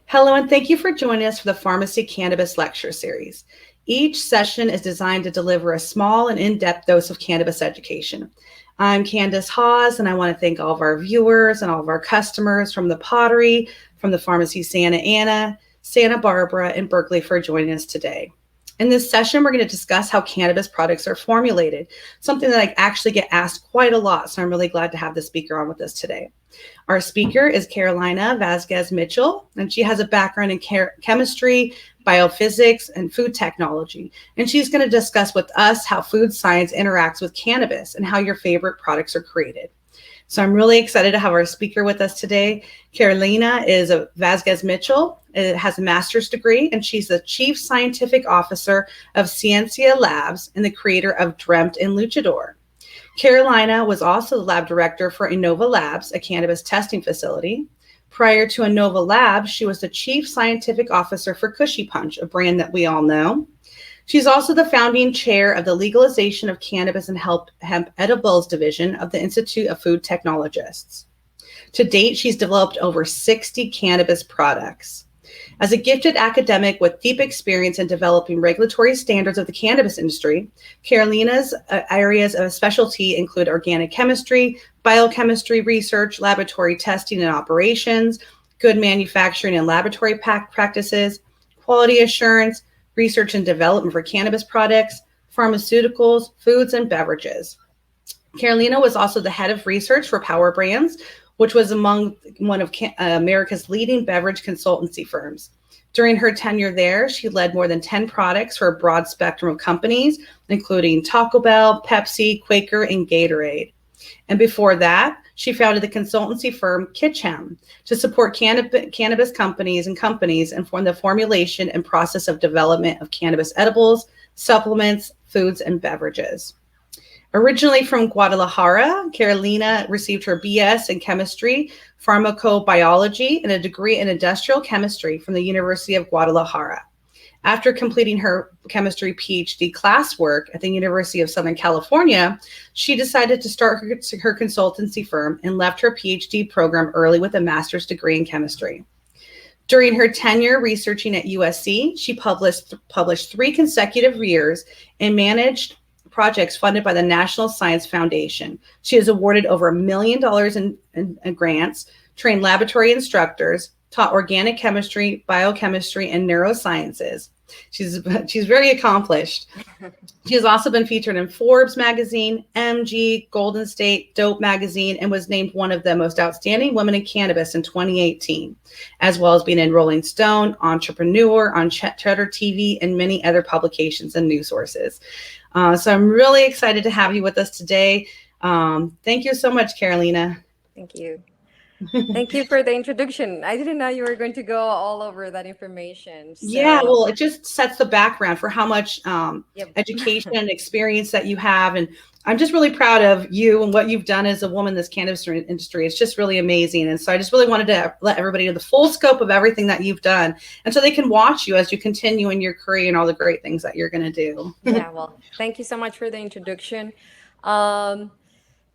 Hello, and thank you for joining us for the Pharmacy Cannabis Lecture Series. Each session is designed to deliver a small and in-depth dose of cannabis education. I'm Candace Hawes, and I want to thank all of our viewers and all of our customers from the Pottery, from the Pharmacy Santa Ana, Santa Barbara, and Berkeley for joining us today. In this session, we're going to discuss how cannabis products are formulated, something that I actually get asked quite a lot, so I'm really glad to have the speaker on with us today. Our speaker is Carolina Vazquez Mitchell, and she has a background in chemistry, biophysics, and food technology. And she's going to discuss with us how food science interacts with cannabis and how your favorite products are created. So I'm really excited to have our speaker with us today. Carolina is a Vazquez Mitchell, has a master's degree, and she's the Chief Scientific Officer of Ciencia Labs and the creator of Dreamt and LUCHADOR. Carolina was also the lab director for Innova Labs, a cannabis testing facility. Prior to Innova Labs, she was the chief scientific officer for Cushy Punch, a brand that we all know. She's also the founding chair of the Legalization of Cannabis and Hemp Edibles Division of the Institute of Food Technologists. To date, she's developed over 60 cannabis products. As a gifted academic with deep experience in developing regulatory standards of the cannabis industry, Carolina's areas of specialty include organic chemistry, biochemistry research, laboratory testing and operations, good manufacturing and laboratory practices, quality assurance, research and development for cannabis products, pharmaceuticals, foods, and beverages. Carolina was also the head of research for Power Brands, which was among one of America's leading beverage consultancy firms. During her tenure there, she led more than 10 products for a broad spectrum of companies, including Taco Bell, Pepsi, Quaker, and Gatorade. And before that, she founded the consultancy firm Kitchem to support cannabis companies and form the formulation and process of development of cannabis edibles, supplements, foods, and beverages. Originally from Guadalajara, Carolina received her BS in chemistry, pharmacobiology, and a degree in industrial chemistry from the University of Guadalajara. After completing her chemistry PhD classwork at the University of Southern California, she decided to start her consultancy firm and left her PhD program early with a master's degree in chemistry. During her tenure researching at USC, she published 3 consecutive years and managed projects funded by the National Science Foundation. She has awarded over $1 million in grants, trained laboratory instructors, taught organic chemistry, biochemistry, and neurosciences. She's very accomplished. She has also been featured in Forbes magazine, MG, Golden State, Dope magazine, and was named one of the most outstanding women in cannabis in 2018, as well as being in Rolling Stone, Entrepreneur, on Cheddar TV, and many other publications and news sources. So I'm really excited to have you with us today. Thank you so much, Carolina. Thank you. Thank you for the introduction. I didn't know you were going to go all over that information. So... Yeah, well, it just sets the background for how much education and experience that you have. And I'm just really proud of you and what you've done as a woman in this cannabis industry. It's just really amazing. And so I just really wanted to let everybody know the full scope of everything that you've done. And so they can watch you as you continue in your career and all the great things that you're going to do. Yeah, well, thank you so much for the introduction.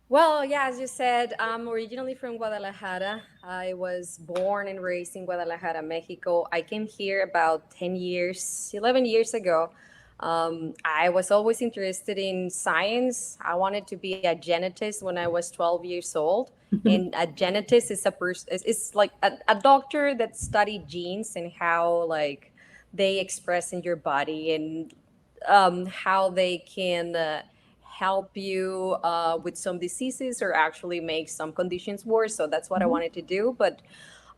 Well, yeah, as you said, I'm originally from Guadalajara. I was born and raised in Guadalajara, Mexico. I came here about 11 years ago. I was always interested in science. I wanted to be a genetist when I was 12 years old. And a genetist is a person, it's like a doctor that studied genes and how like they express in your body and how they can help you with some diseases or actually make some conditions worse. So that's what I wanted to do. But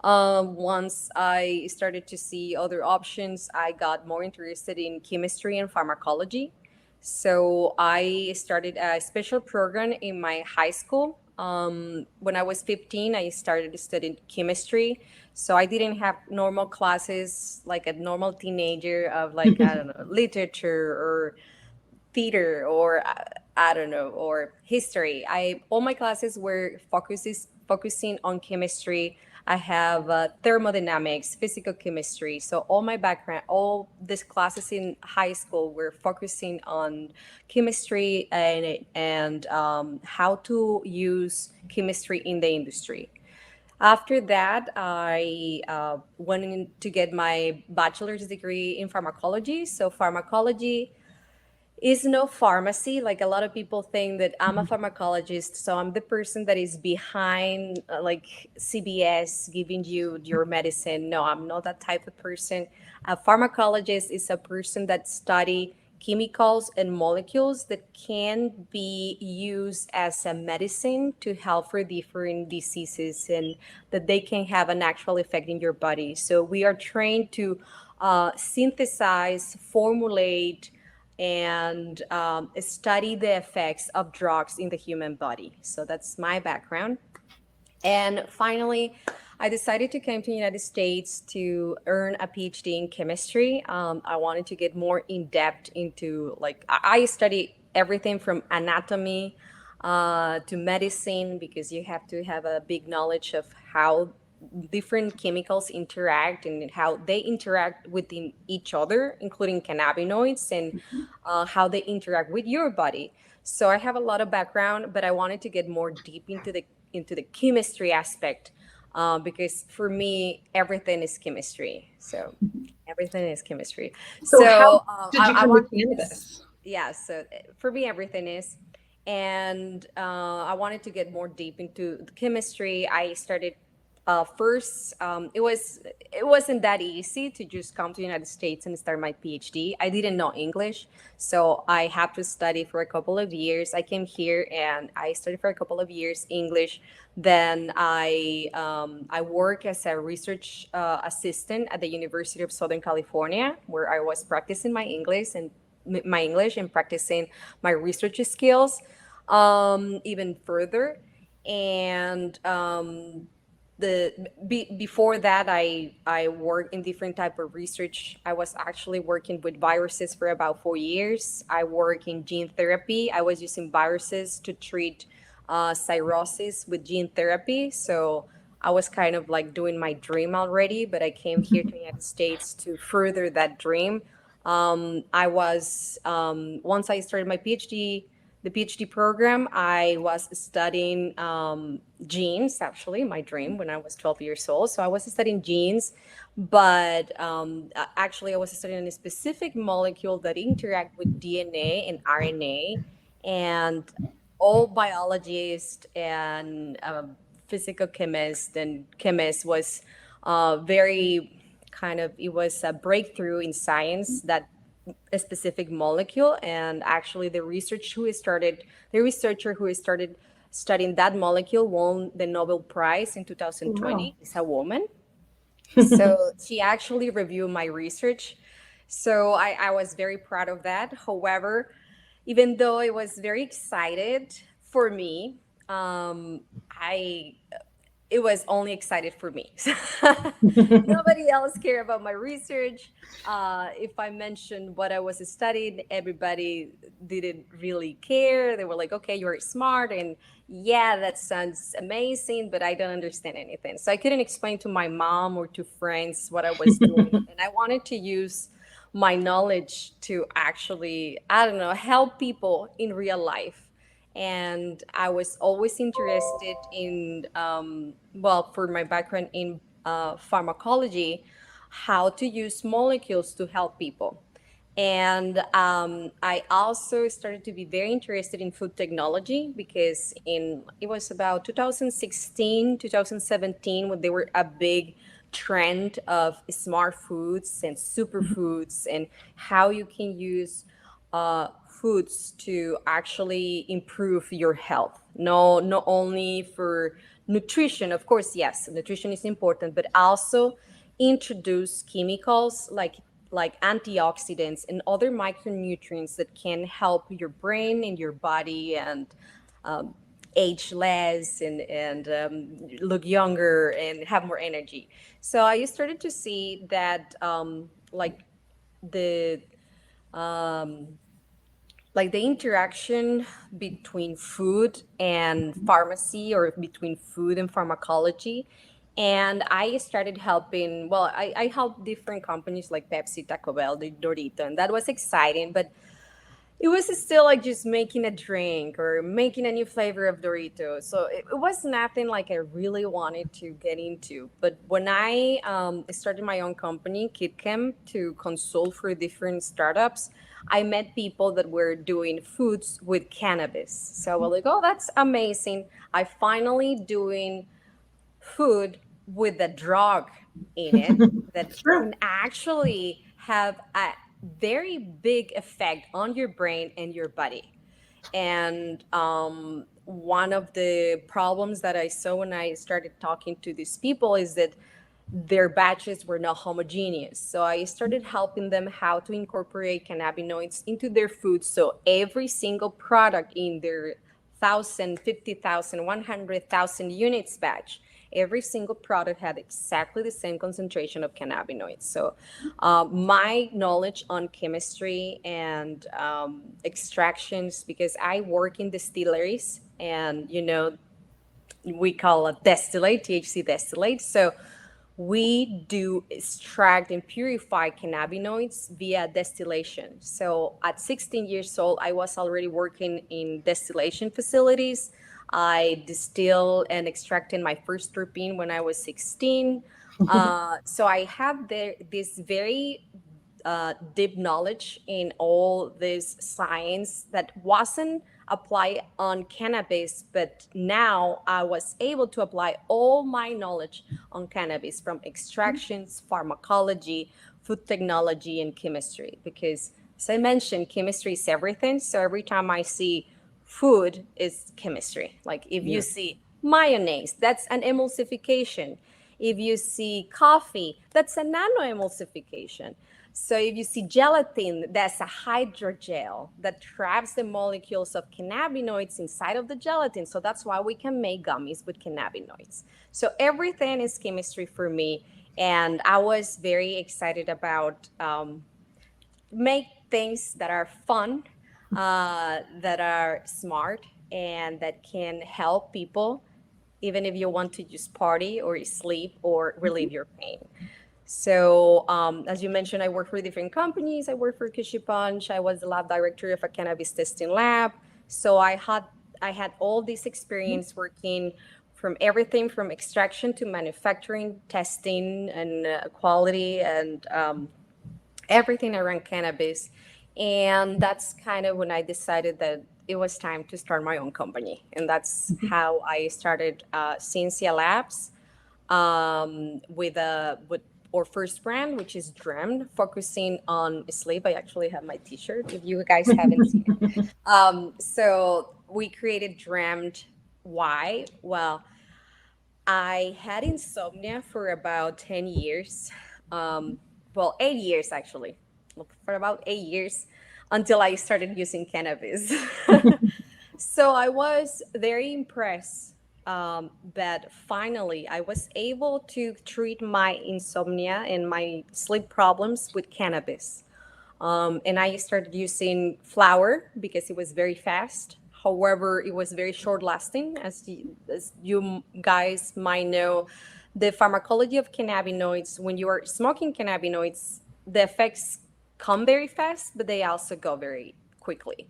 once I started to see other options, I got more interested in chemistry and pharmacology. So I started a special program in my high school. When I was 15, I started studying chemistry. So I didn't have normal classes like a normal teenager of like, I don't know, literature or theater or I don't know, or history. All my classes were focusing on chemistry. I have thermodynamics, physical chemistry. So all my background, all these classes in high school were focusing on chemistry and how to use chemistry in the industry. After that, I went in to get my bachelor's degree in pharmacology. So pharmacology is no pharmacy. Like a lot of people think that I'm a pharmacologist, so I'm the person that is behind like CBS giving you your medicine. No, I'm not that type of person. A pharmacologist is a person that study chemicals and molecules that can be used as a medicine to help for different diseases and that they can have an actual effect in your body. So we are trained to synthesize, formulate, and study the effects of drugs in the human body. So that's my background. And finally, I decided to come to the United States to earn a PhD in chemistry. I wanted to get more in depth into like I study everything from anatomy to medicine because you have to have a big knowledge of how different chemicals interact and how they interact within each other, including cannabinoids and how they interact with your body. So I have a lot of background, but I wanted to get more deep into the chemistry aspect because for me everything is chemistry. So everything is chemistry. So how So did you I come to want yes, cannabis? yeah. So for me everything is, and I wanted to get more deep into the chemistry. I started first. It wasn't that easy to just come to the United States and start my PhD. I didn't know English, so I had to study for a couple of years. I came here and I studied for a couple of years English. Then I work as a research assistant at the University of Southern California, where I was practicing my English and practicing my research skills even further. And before that, I worked in different type of research. I was actually working with viruses for about 4 years. I work in gene therapy. I was using viruses to treat cirrhosis with gene therapy. So I was kind of like doing my dream already, but I came here to the United States to further that dream. I was once I started my PhD, the PhD program, I was studying genes. Actually, my dream when I was 12 years old. So I was studying genes, but actually, I was studying a specific molecule that interact with DNA and RNA, and all biologists and physical chemists and chemists was very kind of it was a breakthrough in science that a specific molecule. And actually the researcher who started studying that molecule won the Nobel Prize in Wow. 2020. It's a woman. So she actually reviewed my research. So I was very proud of that. However, even though it was very excited for me, I it was only excited for me. Nobody else cared about my research. If I mentioned what I was studying, everybody didn't really care. They were like, okay, you're smart. And yeah, that sounds amazing, but I don't understand anything. So I couldn't explain to my mom or to friends what I was doing. And I wanted to use my knowledge to actually, I don't know, help people in real life. And I was always interested in, well, for my background in pharmacology, how to use molecules to help people. And I also started to be very interested in food technology because it was about 2016, 2017 when there were a big trend of smart foods and superfoods and how you can use foods to actually improve your health. No, not only for nutrition, of course, yes, nutrition is important, but also introduce chemicals like antioxidants and other micronutrients that can help your brain and your body and um, age less and look younger and have more energy. So I started to see that the um, the interaction between food and pharmacy or between food and pharmacology. And I started helping, well, I helped different companies like Pepsi, Taco Bell, Dorito, and that was exciting. But it was still like just making a drink or making a new flavor of Doritos. So it was nothing like I really wanted to get into. But when I started my own company, KidChem, to consult for different startups, I met people that were doing foods with cannabis. So I was like, oh, that's amazing. I finally doing food with a drug in it that True. can actually have a very big effect on your brain and your body. And one of the problems that I saw when I started talking to these people is that their batches were not homogeneous. So I started helping them how to incorporate cannabinoids into their food. So every single product in their 1,000, 50,000, 100,000 units batch, every single product had exactly the same concentration of cannabinoids. So my knowledge on chemistry and extractions, because I work in distilleries and, we call it distillate, THC distillate. So we do extract and purify cannabinoids via distillation. So at 16 years old, I was already working in distillation facilities. I distilled and extracted my first terpene when I was 16. So I have this very deep knowledge in all this science that wasn't applied on cannabis, but now I was able to apply all my knowledge on cannabis from extractions, pharmacology, food technology, and chemistry. Because, as I mentioned, chemistry is everything. So every time I see food, is chemistry. Like if you Yeah. see mayonnaise, that's an emulsification. If you see coffee, that's a nanoemulsification. So if you see gelatin, that's a hydrogel that traps the molecules of cannabinoids inside of the gelatin. So that's why we can make gummies with cannabinoids. So everything is chemistry for me. And I was very excited about make things that are fun, that are smart, and that can help people, even if you want to just party or sleep or relieve your pain. So, as you mentioned, I work for different companies. I work for Kishi Punch. I was the lab director of a cannabis testing lab. So I had all this experience working from everything from extraction to manufacturing, testing, and quality, and everything around cannabis. And that's kind of when I decided that it was time to start my own company. And that's how I started Ciencia Labs with our first brand, which is dreamt, focusing on sleep. I actually have my T-shirt if you guys haven't seen it. So we created dreamt. Why? Well, I had insomnia for about 10 years. Well, 8 years actually, for about 8 years until I started using cannabis. So I was very impressed that finally I was able to treat my insomnia and my sleep problems with cannabis. And I started using flower because it was very fast. However, it was very short lasting. As you guys might know, the pharmacology of cannabinoids, when you are smoking cannabinoids, the effects come very fast, but they also go very quickly.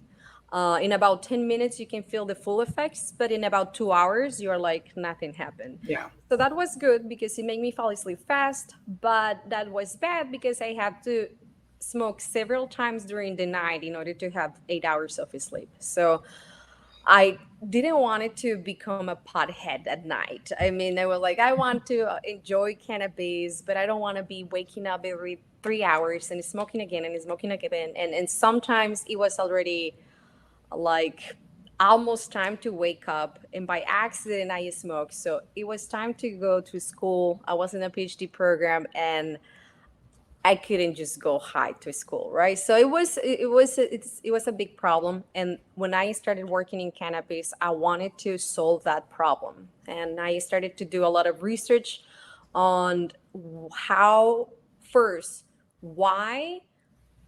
In about 10 minutes, you can feel the full effects, but in about 2 hours, you're like, nothing happened. Yeah. So that was good because it made me fall asleep fast, but that was bad because I had to smoke several times during the night in order to have 8 hours of sleep. So I didn't want it to become a pothead at night. I mean, I was like, I want to enjoy cannabis, but I don't want to be waking up every 3 hours and smoking again and smoking again. And sometimes it was already like almost time to wake up, and by accident I smoked. So it was time to go to school. I was in a PhD program, and I couldn't just go high to school, right? So it was a big problem. And when I started working in cannabis, I wanted to solve that problem, and I started to do a lot of research on how first why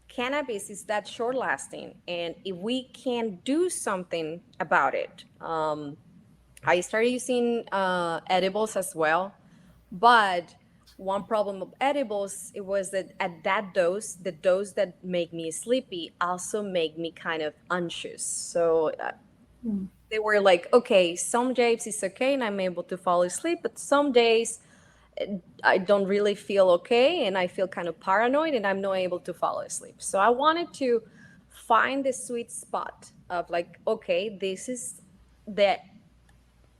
cannabis is that short lasting, and if we can do something about it. I started using edibles as well, but one problem of edibles, it was that at that dose, the dose that make me sleepy also make me kind of anxious. So Mm. they were like, okay, some days it's okay and I'm able to fall asleep, but some days I don't really feel okay and I feel kind of paranoid and I'm not able to fall asleep. So I wanted to find the sweet spot of like, okay, this is the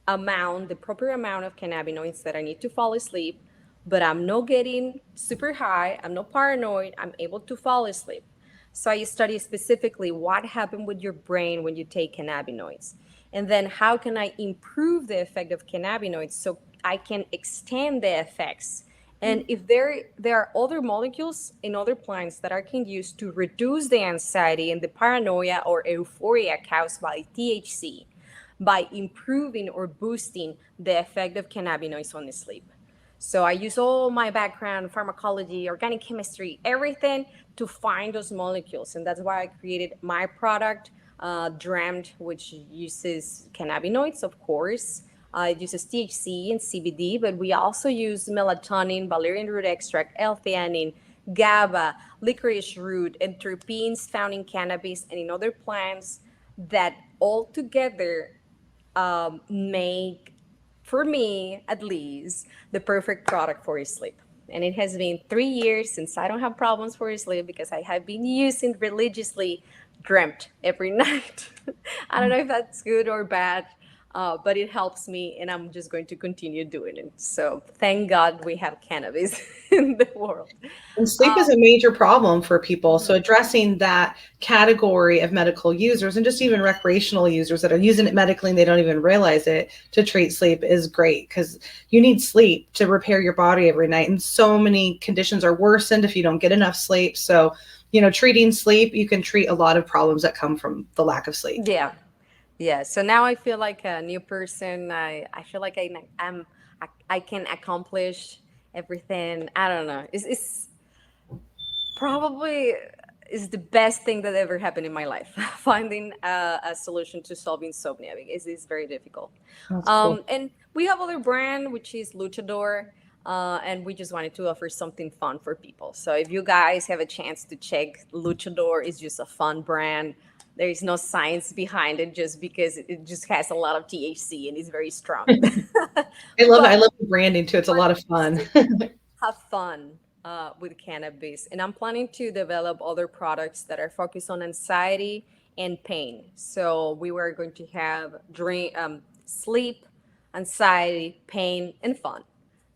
amount, the proper amount of cannabinoids that I need to fall asleep, but I'm not getting super high, I'm not paranoid, I'm able to fall asleep. So I study specifically what happened with your brain when you take cannabinoids. And then how can I improve the effect of cannabinoids so I can extend the effects. And if there are other molecules in other plants that I can use to reduce the anxiety and the paranoia or euphoria caused by THC, by improving or boosting the effect of cannabinoids on the sleep. So I use all my background, pharmacology, organic chemistry, everything to find those molecules. And that's why I created my product, dreamt, which uses cannabinoids, of course. It uses THC and CBD, but we also use melatonin, valerian root extract, L-theanine, GABA, licorice root, and terpenes found in cannabis and in other plants that all together make, for me at least, the perfect product for sleep. And it has been 3 years since I don't have problems for sleep because I have been using religiously dreamt every night. I don't know if that's good or bad, but it helps me, and I'm just going to continue doing it. So thank God we have cannabis in the world. And sleep is a major problem for people. So addressing that category of medical users and just even recreational users that are using it medically and they don't even realize it to treat sleep is great because you need sleep to repair your body every night. And so many conditions are worsened if you don't get enough sleep. So, treating sleep, you can treat a lot of problems that come from the lack of sleep. Yeah. Yeah. So now I feel like a new person. I feel like I can accomplish everything. I don't know. It's probably is the best thing that ever happened in my life. Finding a solution to solve insomnia because it's very difficult. That's cool. And we have other brand which is Luchador. And we just wanted to offer something fun for people. So if you guys have a chance to check, Luchador is just a fun brand. There is no science behind it just because it just has a lot of THC and it's very strong. I But love the branding too. It's a lot of fun. have fun with cannabis. And I'm planning to develop other products that are focused on anxiety and pain. So we were going to have sleep, anxiety, pain, and fun.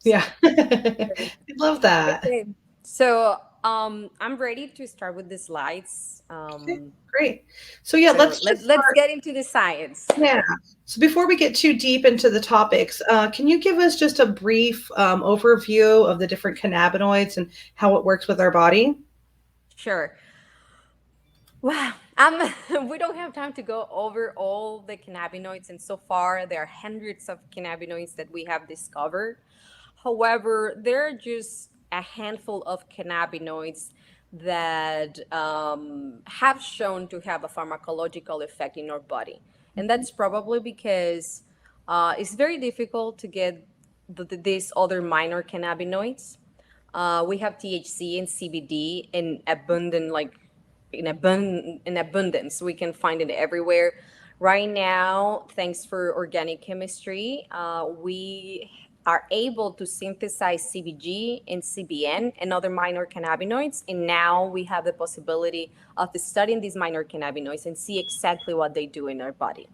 Yeah. So I love that. okay. So I'm ready to start with the slides. Okay, great. So yeah, So let's just let's start. get into the science. Yeah. So before we get too deep into the topics, can you give us just a brief overview of the different cannabinoids and how it works with our body? Sure. Wow. We don't have time to go over all the cannabinoids, and so far there are hundreds of cannabinoids that we have discovered. However, there are just a handful of cannabinoids that have shown to have a pharmacological effect in our body. And that's probably because it's very difficult to get these other minor cannabinoids. We have THC and CBD in abundant, like in abundance. We can find it everywhere. Right now, thanks for organic chemistry, we are able to synthesize CBG and CBN and other minor cannabinoids. And now we have the possibility of studying these minor cannabinoids and see exactly what they do in our body.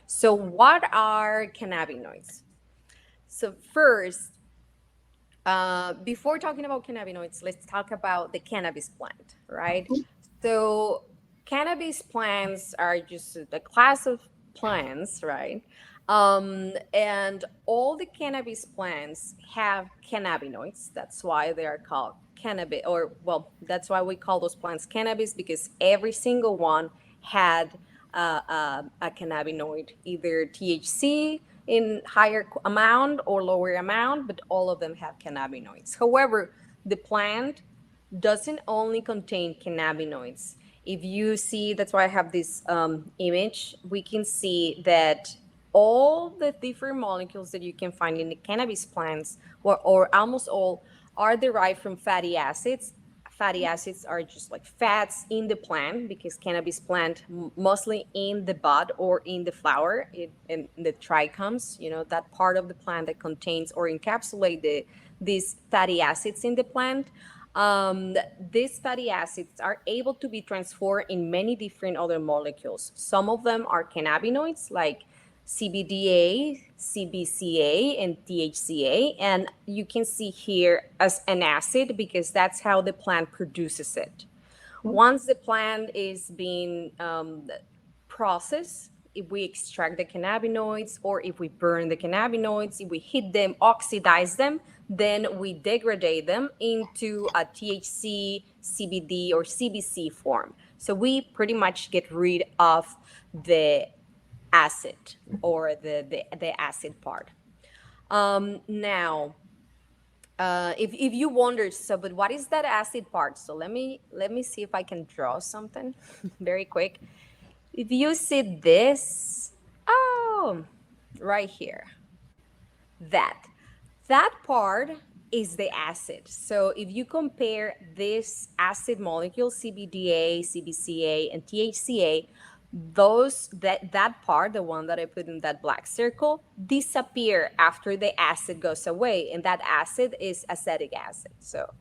So, what are cannabinoids? So, first, before talking about cannabinoids, let's talk about the cannabis plant, right? So, cannabis plants are just a class of plants, right? And all the cannabis plants have cannabinoids. That's why they are called cannabis, or well, that's why we call those plants cannabis because every single one had a cannabinoid, either THC in higher amount or lower amount, but all of them have cannabinoids. However, the plant doesn't only contain cannabinoids. If you see, that's why I have this image, we can see that all the different molecules that you can find in the cannabis plants, or almost all, are derived from fatty acids. Fatty acids are just like fats in the plant, because cannabis plant mostly in the bud or in the flower, in the trichomes, that part of the plant that contains or encapsulate these fatty acids in the plant. These fatty acids are able to be transformed in many different other molecules. Some of them are cannabinoids, like CBDA, CBCA, and THCA. And you can see here as an acid because that's how the plant produces it. Once the plant is being processed, if we extract the cannabinoids or if we burn the cannabinoids, if we heat them, oxidize them, then we degrade them into a THC, CBD, or CBC form. So we pretty much get rid of the acid or the acid part. Now, if you wonder, so but what is that acid part? So let me see if I can draw something very quick. If you see this, oh, right here, that that part is the acid. So if you compare this acid molecule, CBDA, CBCA, and THCA, that part, the one that I put in that black circle, disappear after the acid goes away, and that acid is acetic acid, so,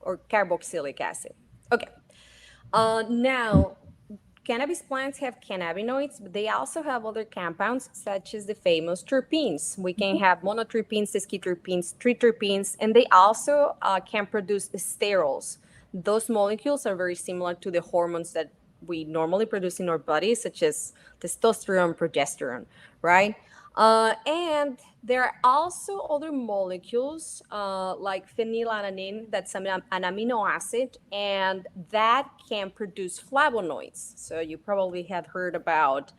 or carboxylic acid. Okay. Now, cannabis plants have cannabinoids, but they also have other compounds, such as the famous terpenes. We can have monoterpenes, sesquiterpenes, triterpenes, and they also can produce sterols. Those molecules are very similar to the hormones that we normally produce in our bodies, such as testosterone, progesterone, right? And there are also other molecules like phenylalanine, that's an amino acid, and that can produce flavonoids. So you probably have heard about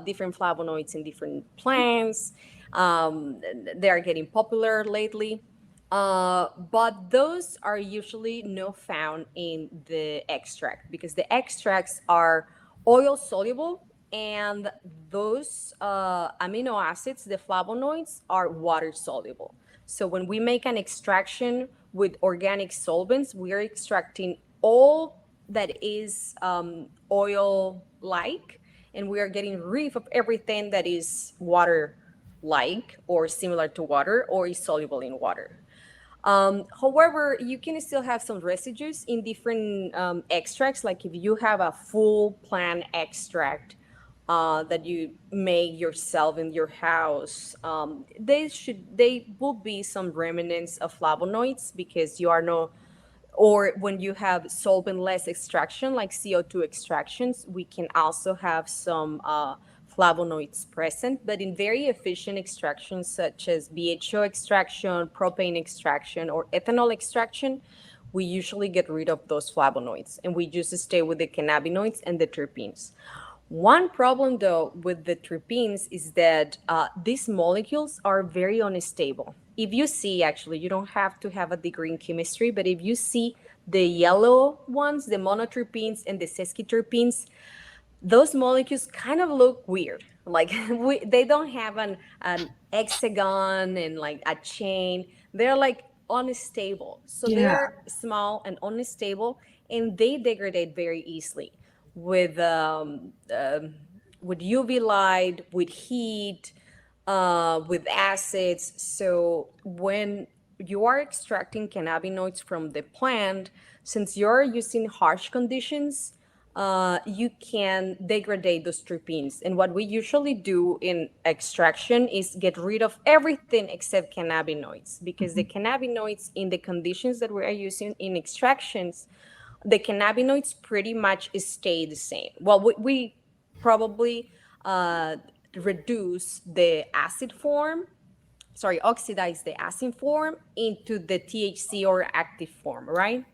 different flavonoids in different plants. They are getting popular lately. But those are usually not found in the extract because the extracts are oil soluble, and those amino acids, the flavonoids, are water soluble. So when we make an extraction with organic solvents, we are extracting all that is oil like, and we are getting rid of everything that is water like or similar to water or is soluble in water. However, you can still have some residues in different extracts. Like if you have a full plant extract that you make yourself in your house, they will be some remnants of flavonoids because you are no, or when you have solventless extraction like CO2 extractions, we can also have some flavonoids present. But in very efficient extractions such as BHO extraction, propane extraction, or ethanol extraction, we usually get rid of those flavonoids and we just stay with the cannabinoids and the terpenes. One problem, though, with the terpenes is that these molecules are very unstable. If you see, actually, you don't have to have a degree in chemistry, but if you see the yellow ones, the monoterpenes and the sesquiterpenes, those molecules kind of look weird. Like they don't have an hexagon and like a chain. They're like unstable. So they Yeah. are small and unstable, and they degrade very easily with UV light, with heat, with acids. So when you are extracting cannabinoids from the plant, since you're using harsh conditions, you can degrade those terpenes. And what we usually do in extraction is get rid of everything except cannabinoids, because the cannabinoids in the conditions that we are using in extractions, the cannabinoids pretty much stay the same. Well, we probably reduce the acid form, sorry, oxidize the acid form into the THC or active form, right?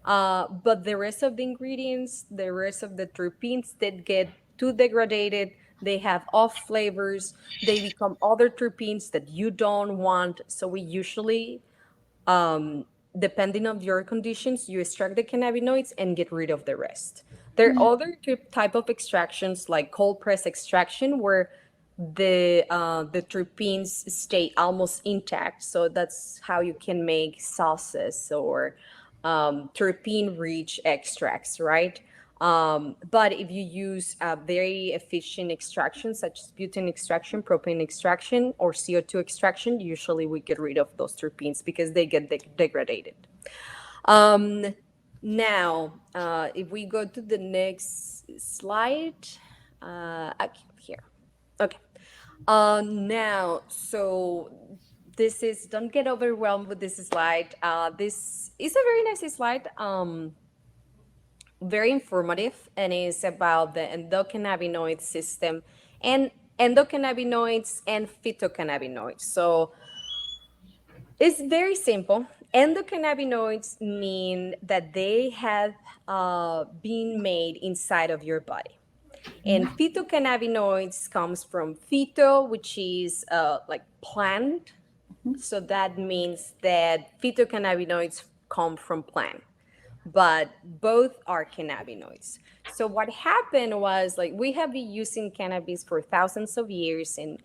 But the rest of the ingredients, the rest of the terpenes that get too degraded, they have off flavors, they become other terpenes that you don't want. So we usually, depending on your conditions, you extract the cannabinoids and get rid of the rest. There are other type of extractions like cold press extraction where the terpenes stay almost intact. So that's how you can make sauces or terpene-rich extracts, right? But if you use a very efficient extraction, such as butane extraction, propane extraction, or CO2 extraction, usually we get rid of those terpenes because they get degraded. Um, Now, if we go to the next slide, here. Okay. Now, so this is, don't get overwhelmed with this slide. This is a very nice slide, very informative, and is about the endocannabinoid system and endocannabinoids and phytocannabinoids. So it's very simple. Endocannabinoids mean that they have been made inside of your body. And phytocannabinoids comes from phyto, which is like plant. So that means that phytocannabinoids come from plant, but both are cannabinoids. So what happened was, like, we have been using cannabis for thousands of years, and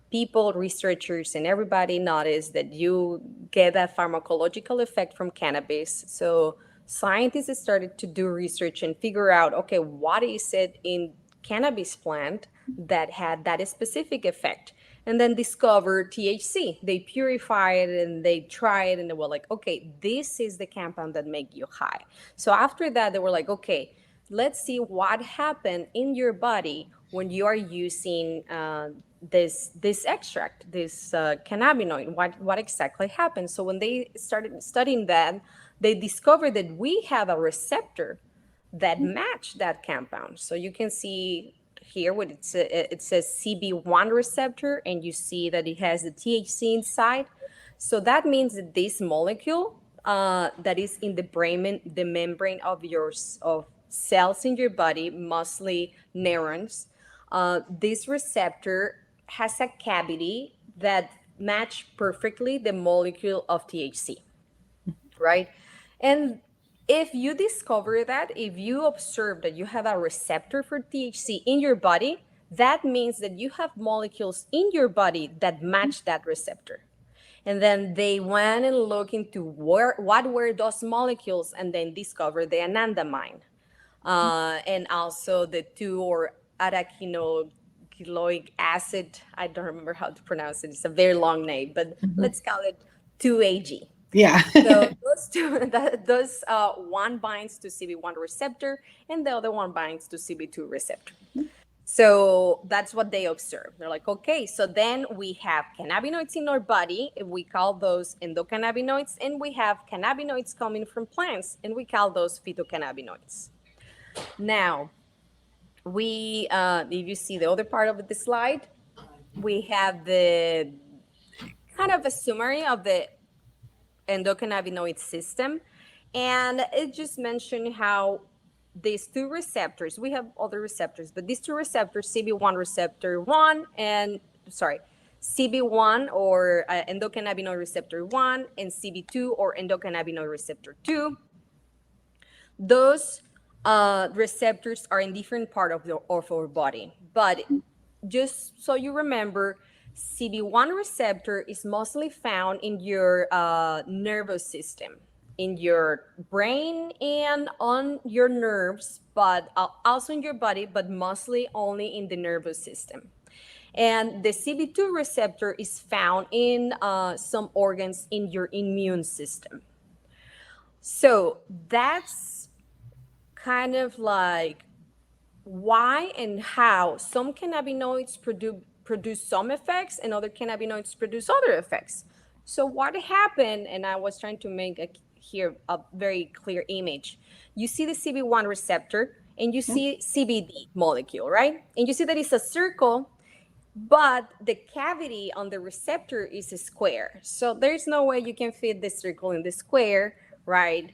people, researchers, and everybody noticed that you get a pharmacological effect from cannabis. So scientists started to do research and figure out, okay, what is it in cannabis plant that had that specific effect? And then discovered THC. They purified it and they tried, and they were like, okay, this is the compound that make you high. So after that, they were like, okay, let's see what happened in your body when you are using this extract, this cannabinoid. What exactly happened? So when they started studying that, they discovered that we have a receptor that match that compound. So you can see here what it says CB1 receptor, and you see that it has the THC inside. So that means that this molecule that is in the membrane of cells in your body, mostly neurons, this receptor has a cavity that match perfectly the molecule of THC, right? And if you discover that, if you observe that you have a receptor for THC in your body, that means that you have molecules in your body that match that receptor. And then they went and looked into what were those molecules, and then discovered the anandamide, and also the 2 or arachidonic acid. I don't remember how to pronounce it. It's a very long name, but let's call it 2AG. Yeah. So those two, one binds to CB1 receptor, and the other one binds to CB2 receptor. So that's what they observed. They're like, okay, so then we have cannabinoids in our body, and we call those endocannabinoids, and we have cannabinoids coming from plants, and we call those phytocannabinoids. Now, if you see the other part of the slide, we have the kind of a summary of the endocannabinoid system. And it just mentioned how these two receptors, we have other receptors, but these two receptors, CB1 receptor 1 and, sorry, CB1 or endocannabinoid receptor 1 and CB2 or endocannabinoid receptor 2, those receptors are in different part of our body. But just so you remember, CB1 receptor is mostly found in your nervous system, in your brain and on your nerves, but also in your body, but mostly only in the nervous system. And the CB2 receptor is found in some organs in your immune system. So that's kind of like why and how some cannabinoids produce some effects and other cannabinoids produce other effects. So what happened, and I was trying to make here a very clear image. You see the CB1 receptor and you see CBD molecule, right? And you see that it's a circle, but the cavity on the receptor is a square. So there's no way you can fit the circle in the square, right?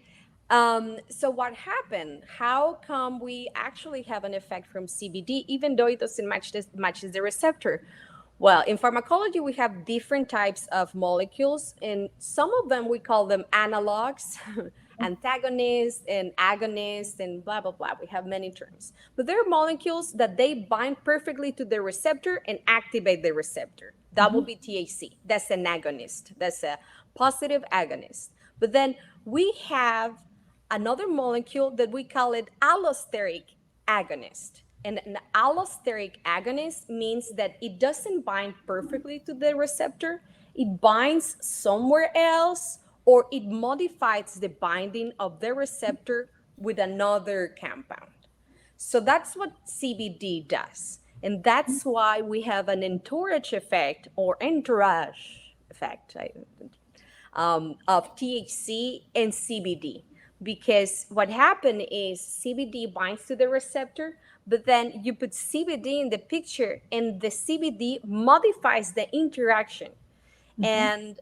So what happened? How come we actually have an effect from CBD, even though it doesn't matches the receptor? Well, in pharmacology, we have different types of molecules, and some of them we call them analogs. antagonist and agonist and blah, blah, blah. We have many terms. But there are molecules that they bind perfectly to the receptor and activate the receptor. That will be THC. That's an agonist. That's a positive agonist. But then we have another molecule that we call it allosteric agonist. And an allosteric agonist means that it doesn't bind perfectly to the receptor. It binds somewhere else, or it modifies the binding of the receptor with another compound. So that's what CBD does. And that's why we have an entourage effect or entourage effect of THC and CBD. Because what happened is CBD binds to the receptor, but then you put CBD in the picture and the CBD modifies the interaction. And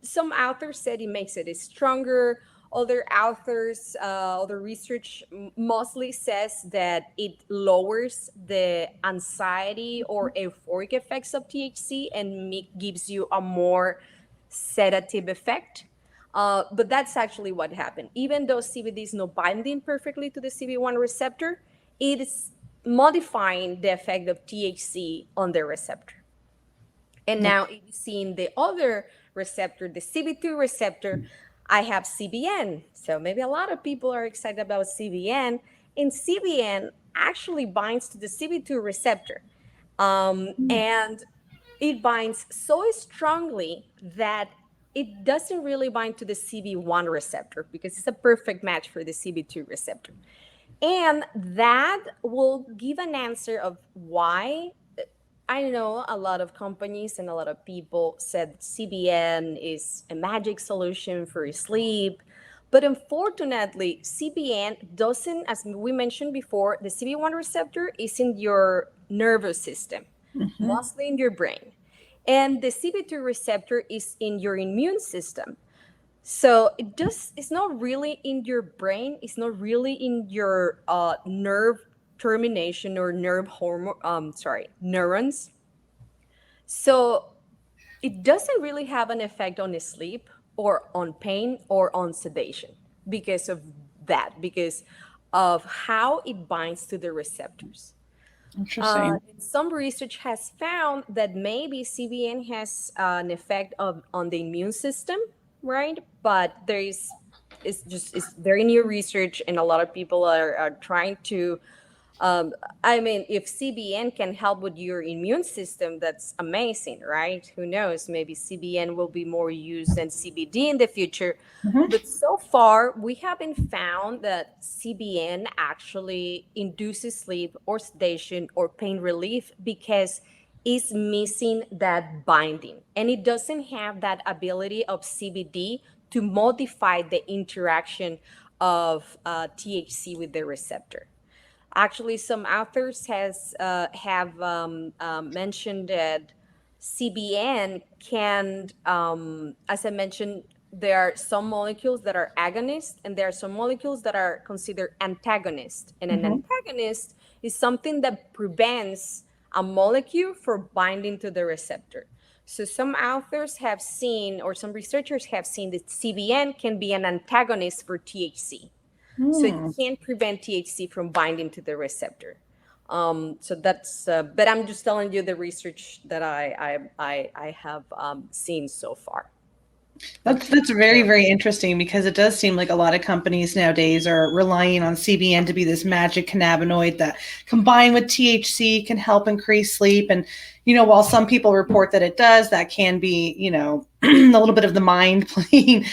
some authors said it makes it stronger. Other authors, other research mostly says that it lowers the anxiety or euphoric effects of THC and gives you a more sedative effect. But that's actually what happened. Even though CBD is not binding perfectly to the CB1 receptor, it is modifying the effect of THC on the receptor. And now if you see in the other receptor, the CB2 receptor, I have CBN. So maybe a lot of people are excited about CBN. And CBN actually binds to the CB2 receptor. And it binds so strongly that it doesn't really bind to the CB1 receptor because it's a perfect match for the CB2 receptor. And that will give an answer of why. I know a lot of companies and a lot of people said CBN is a magic solution for sleep. But unfortunately, CBN doesn't, as we mentioned before, the CB1 receptor is in your nervous system, mostly in your brain. And the CB2 receptor is in your immune system. So it's not really in your brain. It's not really in your nerve termination or nerve hormone, neurons. So it doesn't really have an effect on sleep or on pain or on sedation because of that, because of how it binds to the receptors. Interesting. Some research has found that maybe CBN has an effect on the immune system, right? But it's very new research, and a lot of people are trying to. I mean, if CBN can help with your immune system, that's amazing, right? Who knows? Maybe CBN will be more used than CBD in the future. But so far, we haven't found that CBN actually induces sleep or sedation or pain relief because it's missing that binding. And it doesn't have that ability of CBD to modify the interaction of THC with the receptor. Actually, some authors have mentioned that CBN can, as I mentioned, there are some molecules that are agonists and there are some molecules that are considered antagonists. And an antagonist is something that prevents a molecule from binding to the receptor. So some authors have seen, or some researchers have seen, that CBN can be an antagonist for THC. So it can prevent THC from binding to the receptor. So that's, but I'm just telling you the research that I have seen so far. That's very, very interesting because it does seem like a lot of companies nowadays are relying on CBN to be this magic cannabinoid that combined with THC can help increase sleep. And, while some people report that it does, that can be, a little bit of the mind playing,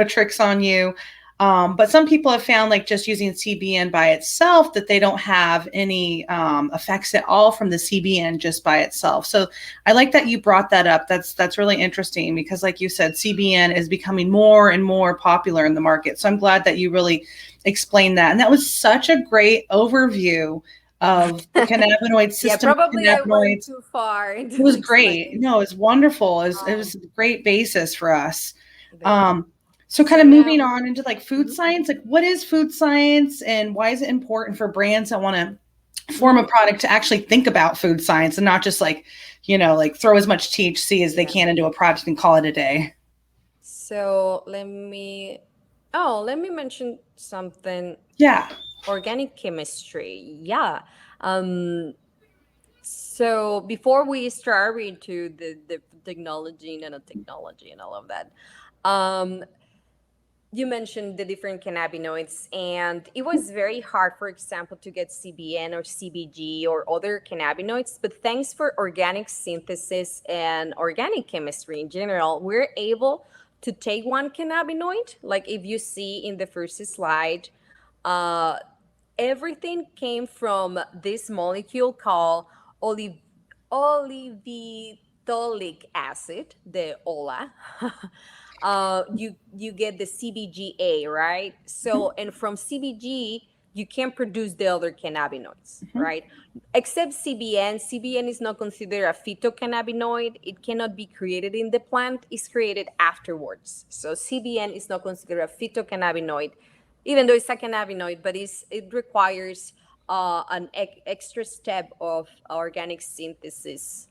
tricks on you. But some people have found like just using CBN by itself that they don't have any effects at all from the CBN just by itself. So I like that you brought that up. That's really interesting because like you said, CBN is becoming more and more popular in the market. So I'm glad that you really explained that. And that was such a great overview of the cannabinoid system. Yeah, probably I went too far. It was great. No, it was wonderful. It was a great basis for us. So kind of moving on into like food science, like what is food science and why is it important for brands that want to form a product to actually think about food science and not just like, like throw as much THC as they can into a product and call it a day? So let me Oh, let me mention something. Yeah. Organic chemistry. Yeah. Um, so before we start into the technology, nanotechnology, and all of that, um, you mentioned the different cannabinoids, and it was very hard, for example, to get CBN or CBG or other cannabinoids. But thanks for organic synthesis and organic chemistry in general, we're able to take one cannabinoid, like if you see in the first slide, uh, everything came from this molecule called olive olivitholic acid, the OLA. You get the CBGA, right? So, and from CBG you can produce the other cannabinoids, Mhm. right? Except CBN. CBN is not considered a phytocannabinoid. It cannot be created in the plant. It's created afterwards. So CBN is not considered a phytocannabinoid, even though it's a cannabinoid, but it requires an extra step of organic synthesis.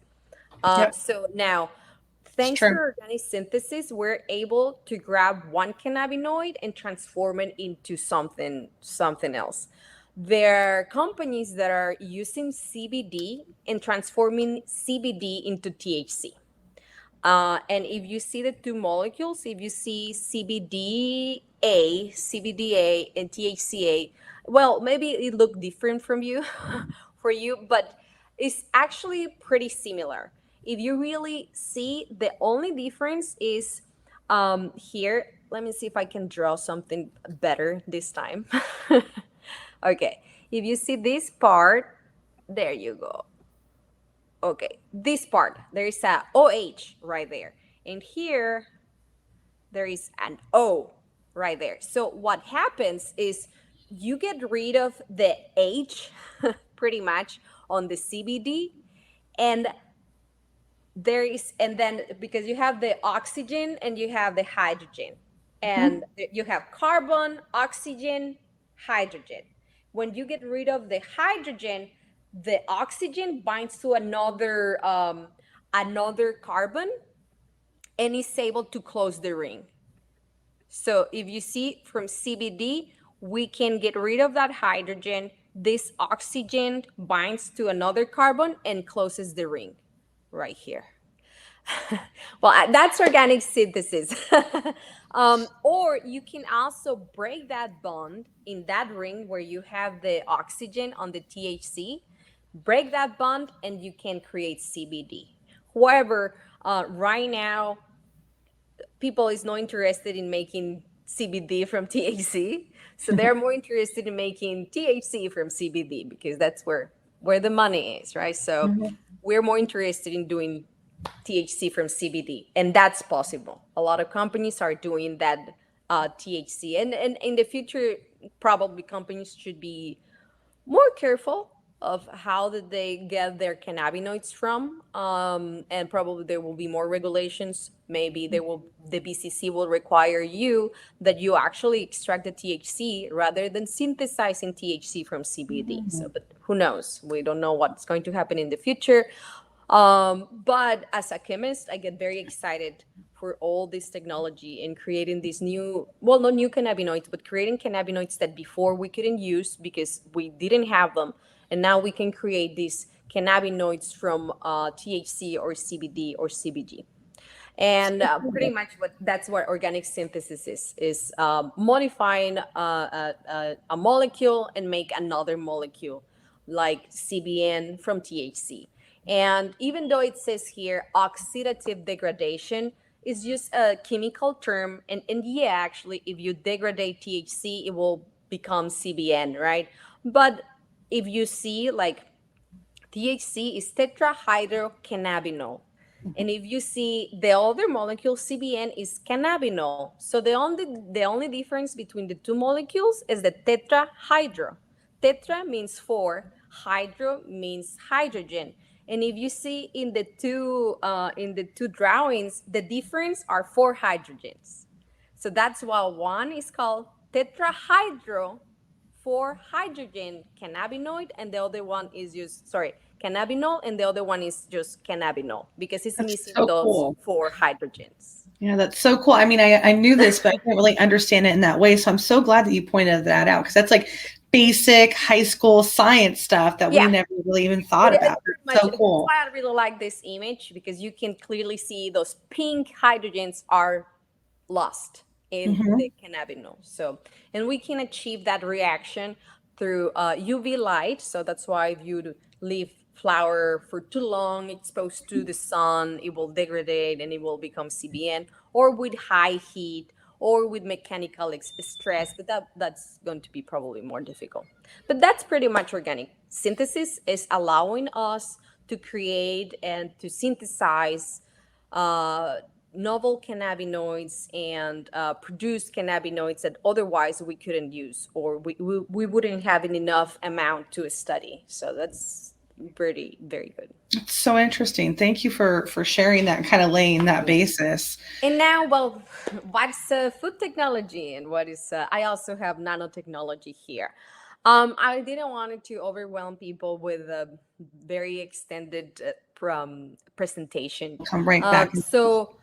Yep. So now, It's thanks true. for organic synthesis, we're able to grab one cannabinoid and transform it into something else. There are companies that are using CBD and transforming CBD into THC. And if you see the two molecules, if you see CBDA, and THCA, well, maybe it look different from you, for you, but it's actually pretty similar. If you really see, the only difference is here. Let me see if I can draw something better this time. Okay, if you see this part, there you go. Okay, this part, there is a OH right there. And here, there is an O right there. So what happens is you get rid of the H pretty much on the CBD, and there is, and then because you have the oxygen and you have the hydrogen, Mhm. and you have carbon, oxygen, hydrogen. When you get rid of the hydrogen, the oxygen binds to another carbon and is able to close the ring. So if you see from CBD, we can get rid of that hydrogen. This oxygen binds to another carbon and closes the ring right here. Well, that's organic synthesis. Or you can also break that bond in that ring where you have the oxygen on the THC, break that bond, and you can create CBD. However, right now, people is not interested in making CBD from THC, so they're more interested in making THC from CBD because that's where the money is, right? So Mhm. we're more interested in doing THC from CBD, and that's possible. A lot of companies are doing that THC, and in the future, probably companies should be more careful of how did they get their cannabinoids from, and probably there will be more regulations. Maybe the BCC will require you that you actually extract the THC rather than synthesizing THC from CBD. So, but who knows? We don't know what's going to happen in the future. But as a chemist, I get very excited for all this technology and creating these new, well, not new cannabinoids, but creating cannabinoids that before we couldn't use because we didn't have them. And now we can create these cannabinoids from THC or CBD or CBG. And pretty much that's what organic synthesis is modifying a molecule and make another molecule like CBN from THC. And even though it says here oxidative degradation is just a chemical term, and yeah, actually, if you degrade THC, it will become CBN, right? But if you see, like, THC is tetrahydrocannabinol. And if you see the other molecule, CBN, is cannabinol. So the only difference between the two molecules is the tetrahydro. Tetra means four, hydro means hydrogen. And if you see in the two drawings, the difference are four hydrogens. So that's why one is called tetrahydro for hydrogen cannabinoid, and the other one is just, sorry, cannabinol, and the other one is just cannabinol because it's That's missing so those cool. four hydrogens. Yeah, that's so cool. I mean, I knew this, but I didn't really understand it in that way. So I'm so glad that you pointed that out, because that's like basic high school science stuff that we Yeah, never really even thought about. pretty much. So That's cool. why I really like this image, because you can clearly see those pink hydrogens are lost in Hmm. the cannabinol. So, and we can achieve that reaction through UV light. So that's why if you leave flower for too long exposed to the sun, it will degrade and it will become CBN, or with high heat, or with mechanical stress, but that's going to be probably more difficult. But that's pretty much organic. Synthesis is allowing us to create and to synthesize uh, novel cannabinoids and produce cannabinoids that otherwise we couldn't use, or we wouldn't have an enough amount to study. So that's pretty very good. It's so interesting. Thank you for sharing that and kind of laying that basis. And now, well, what's food technology and what is? I also have nanotechnology here. I didn't want it to overwhelm people with a very extended presentation. Come right back. So,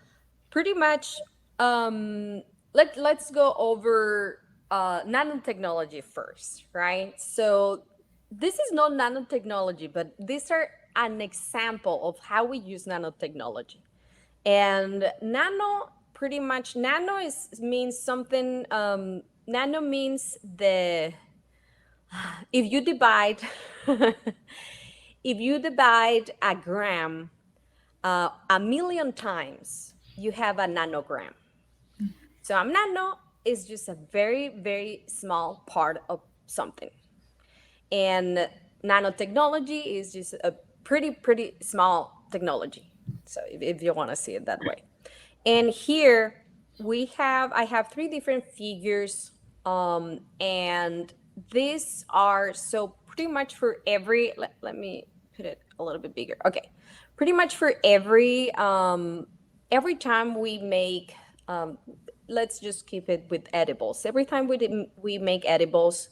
pretty much, um, let's go over nanotechnology first, right? So, this is not nanotechnology, but these are an example of how we use nanotechnology. And nano, pretty much, nano is means something. Nano means the if you divide if you divide a gram a million times, you have a nanogram. So a nano is just a very very small part of something, and nanotechnology is just a pretty small technology. So if you want to see it that way. And here I have three different figures, and these are so pretty much for every, let me put it a little bit bigger. Okay. Pretty much for every time we make, let's just keep it with edibles. Every time we make edibles,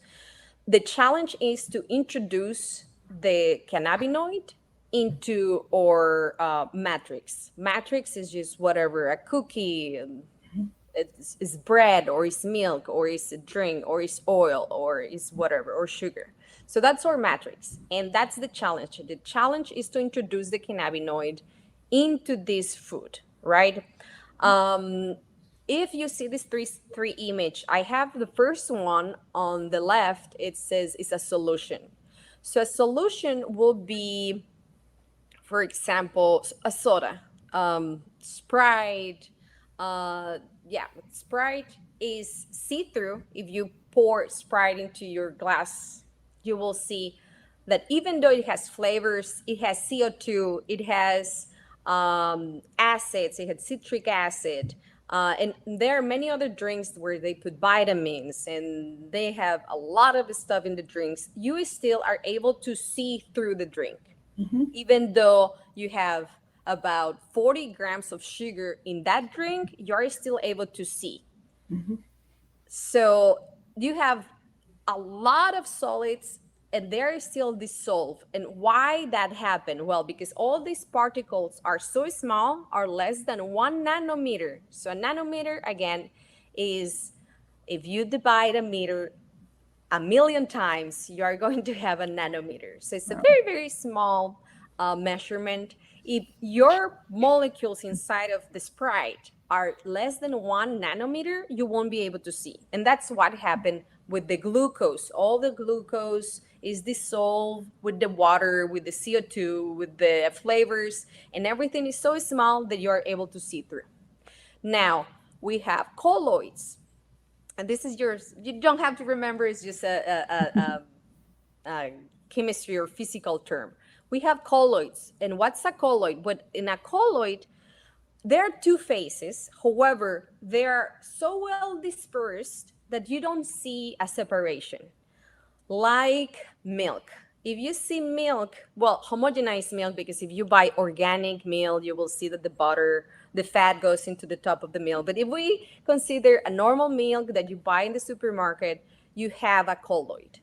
the challenge is to introduce the cannabinoid into our matrix. Matrix is just whatever, a cookie, it's bread, or it's milk, or it's a drink, or it's oil, or it's whatever, or sugar. So that's our matrix. And that's the challenge. The challenge is to introduce the cannabinoid into this food, right? Um, if you see this three image, I have the first one on the left. It says it's a solution. So a solution will be, for example, a soda, Sprite. Yeah, Sprite is see-through. If you pour Sprite into your glass, you will see that even though it has flavors, it has CO2, it has acids, it has citric acid, and there are many other drinks where they put vitamins and they have a lot of stuff in the drinks. You still are able to see through the drink, even though you have about 40 grams of sugar in that drink, you're still able to see. So you have a lot of solids and they're still dissolved. And why that happened? Well, because all these particles are so small, are less than 1 nanometer. So a nanometer, again, is if you divide a meter a million times, you are going to have a nanometer. So it's a very, very small measurement. If your molecules inside of the Sprite are less than 1 nanometer, you won't be able to see. And that's what happened with the glucose. All the glucose is dissolved with the water, with the CO2, with the flavors, and everything is so small that you're able to see through. Now, we have colloids, and this is yours. You don't have to remember. It's just a chemistry or physical term. We have colloids, and what's a colloid? But in a colloid, there are two phases. However, they are so well dispersed that you don't see a separation, like milk. If you see milk, well, homogenized milk, because if you buy organic milk, you will see that the butter, the fat goes into the top of the milk. But if we consider a normal milk that you buy in the supermarket, you have a colloid.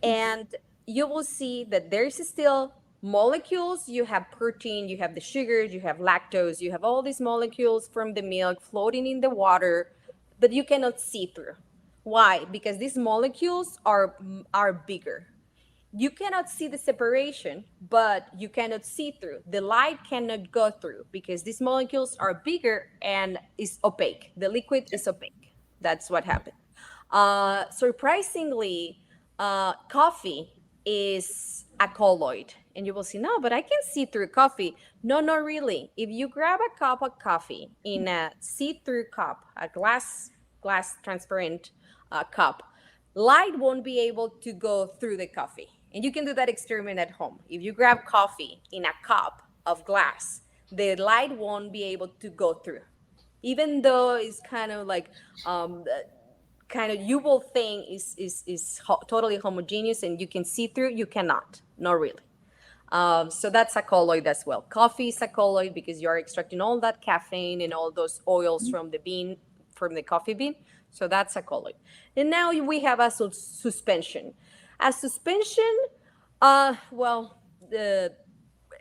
And you will see that there's still molecules, you have protein, you have the sugars, you have lactose, you have all these molecules from the milk floating in the water, but you cannot see through. Why? Because these molecules are bigger. You cannot see the separation, but you cannot see through. The light cannot go through because these molecules are bigger and is opaque. The liquid is opaque. That's what happened. Surprisingly, coffee is a colloid. And you will say, no, but I can see through coffee. No, not really. If you grab a cup of coffee in a see-through cup, a glass transparent cup, light won't be able to go through the coffee. And you can do that experiment at home. If you grab coffee in a cup of glass, the light won't be able to go through. Even though it's kind of like kind of you will think is totally homogeneous and you can see through, you cannot, not really. So that's a colloid as well. Coffee is a colloid because you are extracting all that caffeine and all those oils from the bean, from the coffee bean. So that's a colloid. And now we have a suspension. A suspension, well,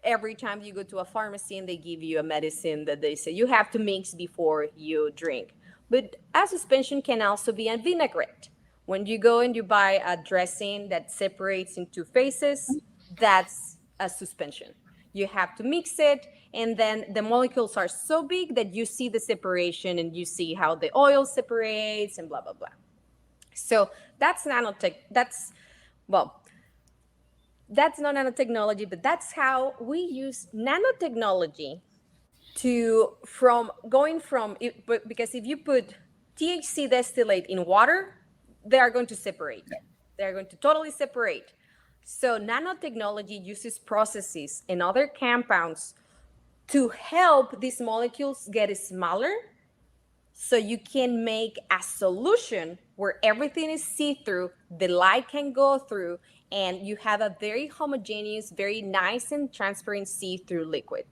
every time you go to a pharmacy and they give you a medicine that they say you have to mix before you drink. But a suspension can also be a vinaigrette. When you go and you buy a dressing that separates into phases, that's a suspension. You have to mix it, and then the molecules are so big that you see the separation and you see how the oil separates and blah, blah, blah. So that's nanotech. Well, that's not nanotechnology, but that's how we use nanotechnology to from going from it, but because if you put THC distillate in water, they are going to separate. They are going to totally separate. So nanotechnology uses processes and other compounds to help these molecules get smaller so you can make a solution where everything is see-through, the light can go through, and you have a very homogeneous, very nice and transparent see-through liquid.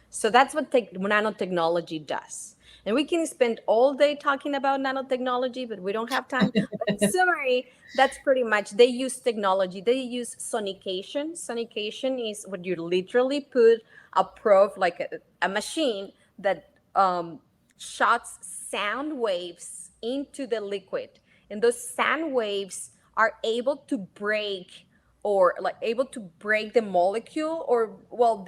So that's what nanotechnology does. And we can spend all day talking about nanotechnology, but we don't have time. But in summary, that's pretty much, they use technology. They use sonication. Sonication is when you literally put a probe, like a machine that shots sound waves into the liquid. And those sound waves are able to break or like able to break the molecule or, well,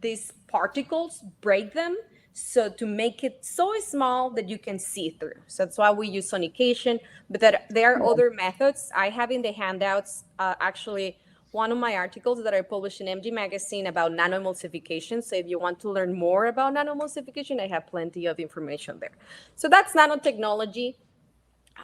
these particles, break them, so to make it so small that you can see through. So that's why we use sonication. But there are other methods. I have in the handouts actually one of my articles that I published in MG Magazine about nanoemulsification. So if you want to learn more about nanoemulsification, I have plenty of information there. So that's nanotechnology.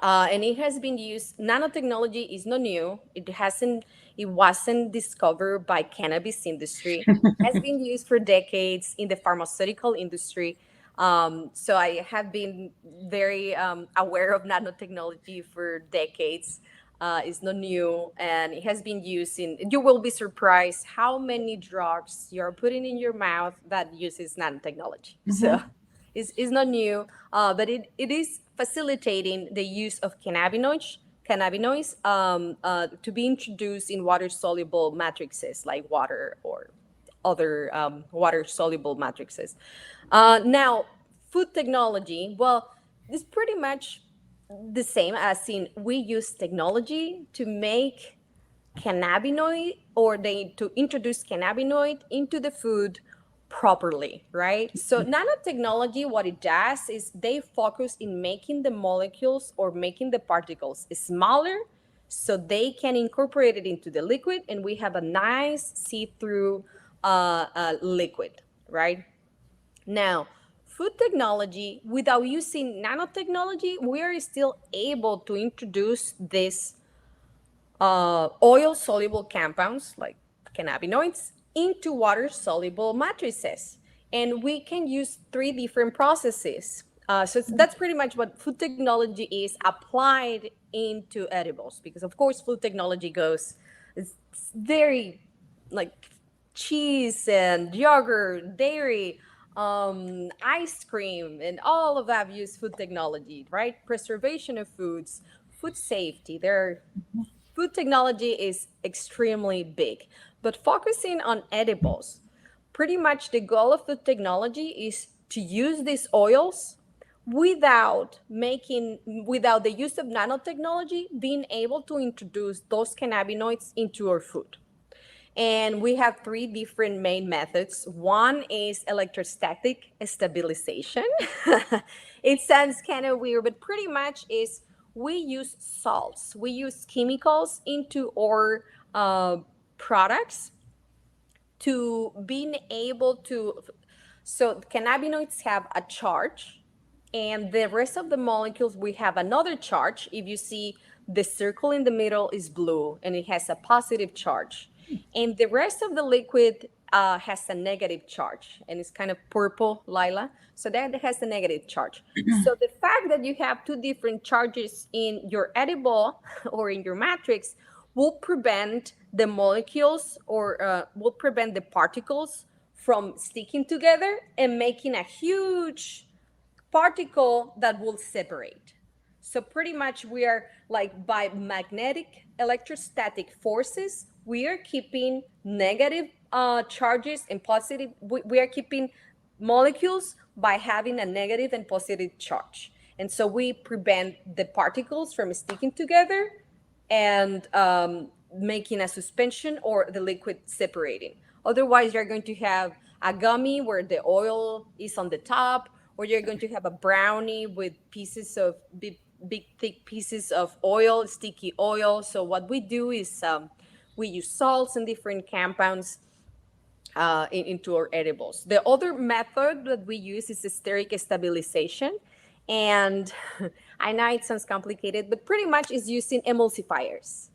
And it has been used. Nanotechnology is not new. It wasn't discovered by cannabis industry. It has been used for decades in the pharmaceutical industry. So I have been very aware of nanotechnology for decades. It's not new, and it has been used in. You will be surprised how many drugs you're putting in your mouth that uses nanotechnology. Mm-hmm. So it's not new, but it is facilitating the use of cannabinoids to be introduced in water-soluble matrices like water or other water-soluble matrices. Now, food technology, well, it's pretty much the same as in we use technology to make cannabinoid to introduce cannabinoid into the food properly, right? So nanotechnology, what it does is they focus in making the molecules or making the particles smaller so they can incorporate it into the liquid and we have a nice see-through liquid, right? Now, food technology, without using nanotechnology, we are still able to introduce these oil-soluble compounds like cannabinoids into water-soluble matrices. And we can use 3 different processes. So that's pretty much what food technology is applied into edibles. Because, of course, food technology it's very like cheese and yogurt, dairy, ice cream, and all of that use food technology, right? Preservation of foods, food safety. There are food technology is extremely big, but focusing on edibles, pretty much the goal of food technology is to use these oils without the use of nanotechnology, being able to introduce those cannabinoids into our food. And we have three different main methods. One is electrostatic stabilization. It sounds kind of weird, but pretty much is we use salts, we use chemicals into our products to being able to. So cannabinoids have a charge, and the rest of the molecules we have another charge. If you see, the circle in the middle is blue and it has a positive charge, and the rest of the liquid has a negative charge, and it's kind of purple, Lila. So that has a negative charge. So the fact that you have two different charges in your edible or in your matrix will prevent the molecules, or will prevent the particles from sticking together and making a huge particle that will separate. So pretty much we are like, by magnetic electrostatic forces, we are keeping negative charges and positive. We are keeping molecules by having a negative and positive charge. And so we prevent the particles from sticking together and making a suspension or the liquid separating. Otherwise, you're going to have a gummy where the oil is on the top, or you're going to have a brownie with pieces of big thick pieces of oil, sticky oil. So what we do is we use salts and different compounds into our edibles. The other method that we use is the steric stabilization. And I know it sounds complicated, but pretty much is using emulsifiers.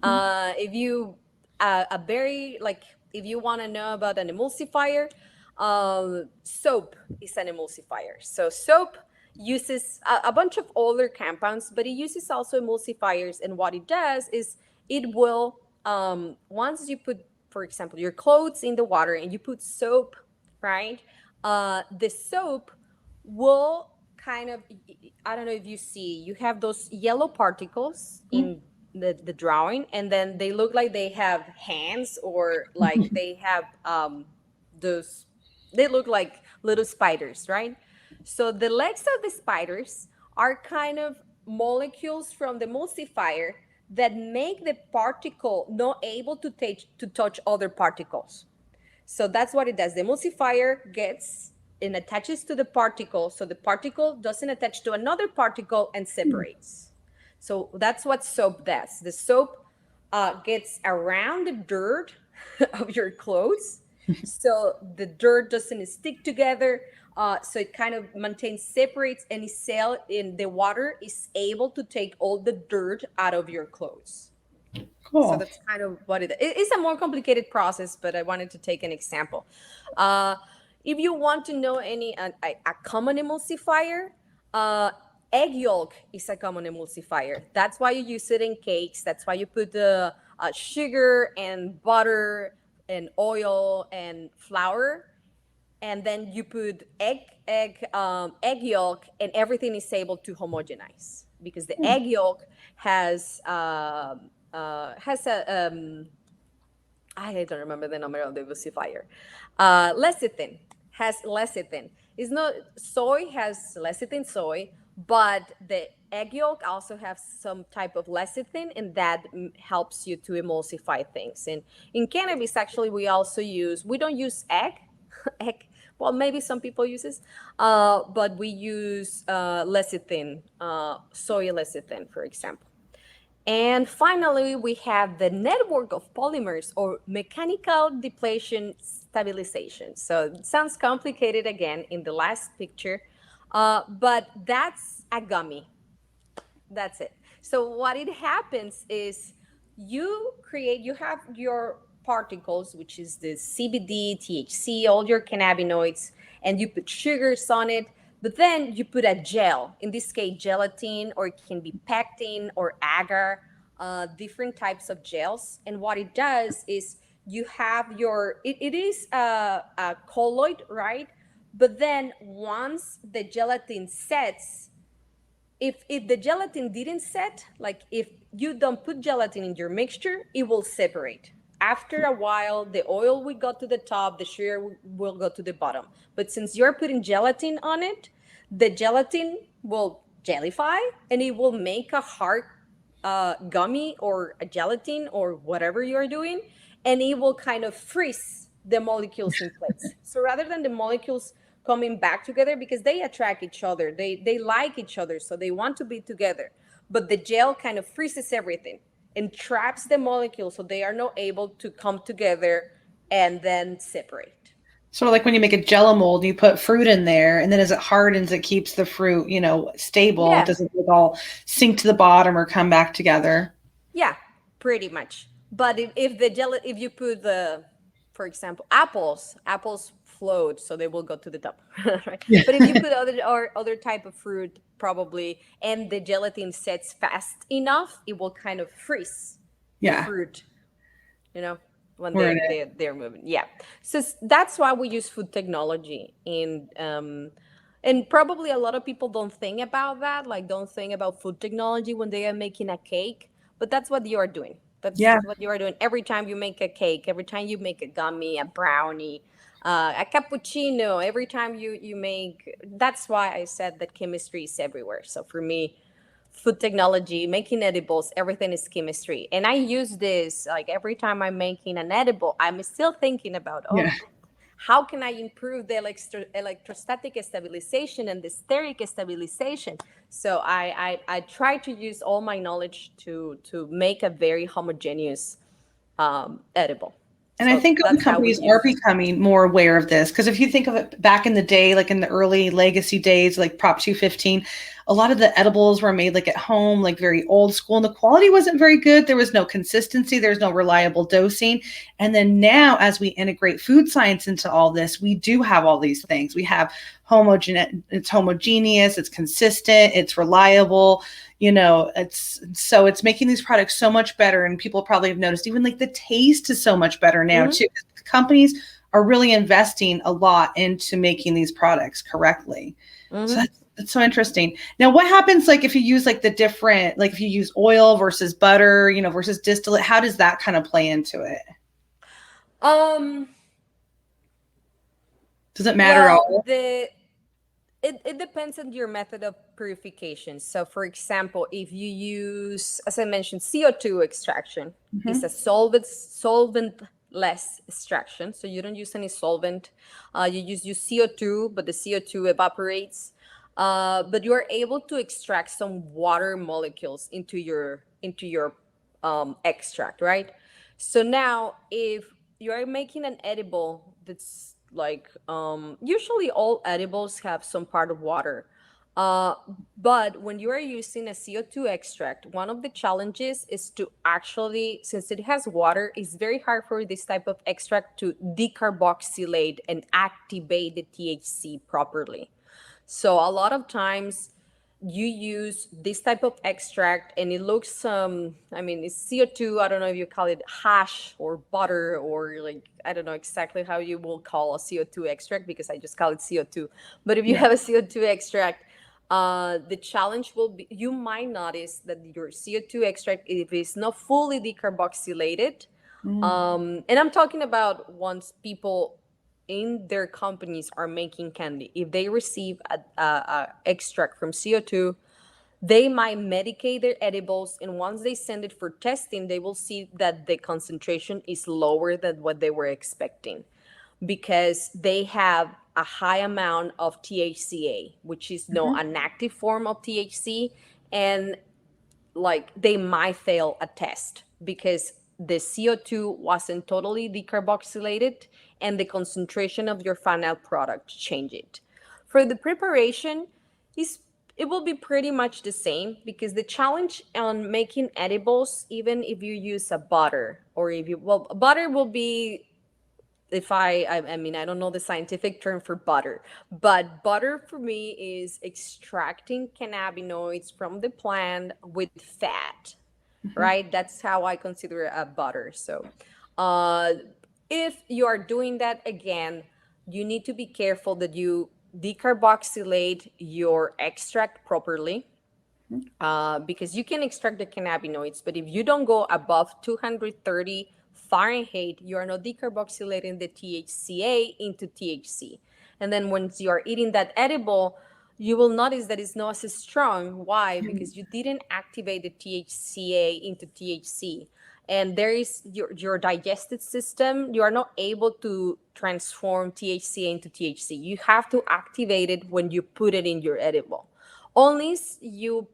If you a very like if you want to know about an emulsifier, soap is an emulsifier. So soap uses a bunch of older compounds, but it uses also emulsifiers. And what it does is it will, once you put, for example, your clothes in the water and you put soap, right? The soap will kind of, I don't know if you see, you have those yellow particles in the drawing, and then they look like they have hands, or like they have those, they look like little spiders, right? So the legs of the spiders are kind of molecules from the emulsifier that make the particle not able to touch other particles. So that's what it does. The emulsifier gets and attaches to the particle, so the particle doesn't attach to another particle and separates. So that's what soap does. The soap gets around the dirt of your clothes, so the dirt doesn't stick together. So it kind of maintains, separates any cell in the water, is able to take all the dirt out of your clothes. Cool. So that's kind of what it is. It's a more complicated process, but I wanted to take an example. If you want to know a common emulsifier, egg yolk is a common emulsifier. That's why you use it in cakes. That's why you put the sugar and butter and oil and flour, and then you put egg yolk, and everything is able to homogenize, because the egg yolk has a I don't remember the number of the emulsifier. Lecithin has lecithin. It's not, soy has lecithin soy, but the egg yolk also has some type of lecithin, and that helps you to emulsify things. And in cannabis, actually, we don't use egg. Well, maybe some people use this, but we use lecithin, soy lecithin, for example. And finally, we have the network of polymers, or mechanical depletion stabilization. So it sounds complicated again in the last picture, but that's a gummy. That's it. So what it happens is you have your particles, which is the CBD, THC, all your cannabinoids, and you put sugars on it. But then you put a gel, in this case, gelatin, or it can be pectin or agar, different types of gels. And what it does is you have it is a colloid, right? But then once the gelatin sets, if the gelatin didn't set, like if you don't put gelatin in your mixture, it will separate. After a while, the oil will go to the top, the sugar will go to the bottom. But since you're putting gelatin on it, the gelatin will gellify and it will make a hard gummy or a gelatin or whatever you're doing, and it will kind of freeze the molecules in place. So rather than the molecules coming back together, because they attract each other, they like each other, so they want to be together. But the gel kind of freezes everything and traps the molecules, so they are not able to come together and then separate. Sort of like when you make a Jello mold, you put fruit in there, and then as it hardens, it keeps the fruit, stable. It Yeah, doesn't like all sink to the bottom or come back together. yeah, pretty much. But if the gel, if you put the, for example, apples float, so they will go to the top, right? Yeah. But if you put other type of fruit, probably, and the gelatin sets fast enough, it will kind of freeze the Yeah. fruit, you know, when We're in they're moving. Yeah. So that's why we use food technology and probably a lot of people don't think about that, like don't think about food technology when they are making a cake, but that's what you are doing. That's Yeah. what you are doing every time you make a cake, every time you make a gummy, a brownie, a cappuccino, every time you make. That's why I said that chemistry is everywhere. So for me, food technology, making edibles, everything is chemistry. And I use this like every time I'm making an edible, I'm still thinking about, Yeah. how can I improve the electrostatic stabilization and the steric stabilization? So I try to use all my knowledge to make a very homogeneous edible. And I So think other that's how we companies are use. becoming more aware of this because if you think of it back in the day, like in the early legacy days, like Prop 215, a lot of the edibles were made like at home, like very old school, and the quality wasn't very good. There was no consistency, there's no reliable dosing. And then now, as we integrate food science into all this, we do have all these things. We have it's homogeneous, it's consistent, it's reliable. It's making these products so much better, and people probably have noticed even like the taste is so much better now Mm-hmm. too. Companies are really investing a lot into making these products correctly. So Mm-hmm. that's so interesting. Now, what happens like if you use like the different, like if you use oil versus butter, versus distillate, how does that kind of play into it? Um, Does it matter at well, all? it depends on your method of purification. So, for example, if you use, as I mentioned, CO2 extraction is a Mhm. solventless extraction. So you don't use any solvent. You use CO2, but the CO2 evaporates. But you are able to extract some water molecules into your extract, right? So now, if you are making an edible that's like usually all edibles have some part of water, uh, but when you are using a CO2 extract, one of the challenges is to actually, since it has water, it's very hard for this type of extract to decarboxylate and activate the THC properly. So a lot of times you use this type of extract and it looks I mean, it's CO2. I don't know if you call it hash or butter, or like, I don't know exactly how you will call a CO2 extract because I just call it CO2. But if you Yeah. have a CO2 extract, the challenge will be, you might notice that your CO2 extract, if it's not fully decarboxylated, Mm. and I'm talking about once people in their companies are making candy, if they receive a extract from CO2, they might medicate their edibles, and once they send it for testing, they will see that the concentration is lower than what they were expecting because they have a high amount of THCA, which is no Mhm. an active form of THC, and like they might fail a test because the CO2 wasn't totally decarboxylated and the concentration of your final product changed. For the preparation, is it will be pretty much the same because the challenge on making edibles, even if you use a butter or if you, well, butter will be, if I mean, I don't know the scientific term for butter, but butter for me is extracting cannabinoids from the plant with fat, Mhm. right? That's how I consider a butter. So, uh, if you are doing that again, you need to be careful that you decarboxylate your extract properly, because you can extract the cannabinoids, but if you don't go above 230 Fahrenheit, you are not decarboxylating the THCA into THC. And then once you are eating that edible, you will notice that it's not as strong. Why? Because you didn't activate the THCA into THC. And there is your digestive system, you are not able to transform THCA into THC. You have to activate it when you put it in your edible. Only you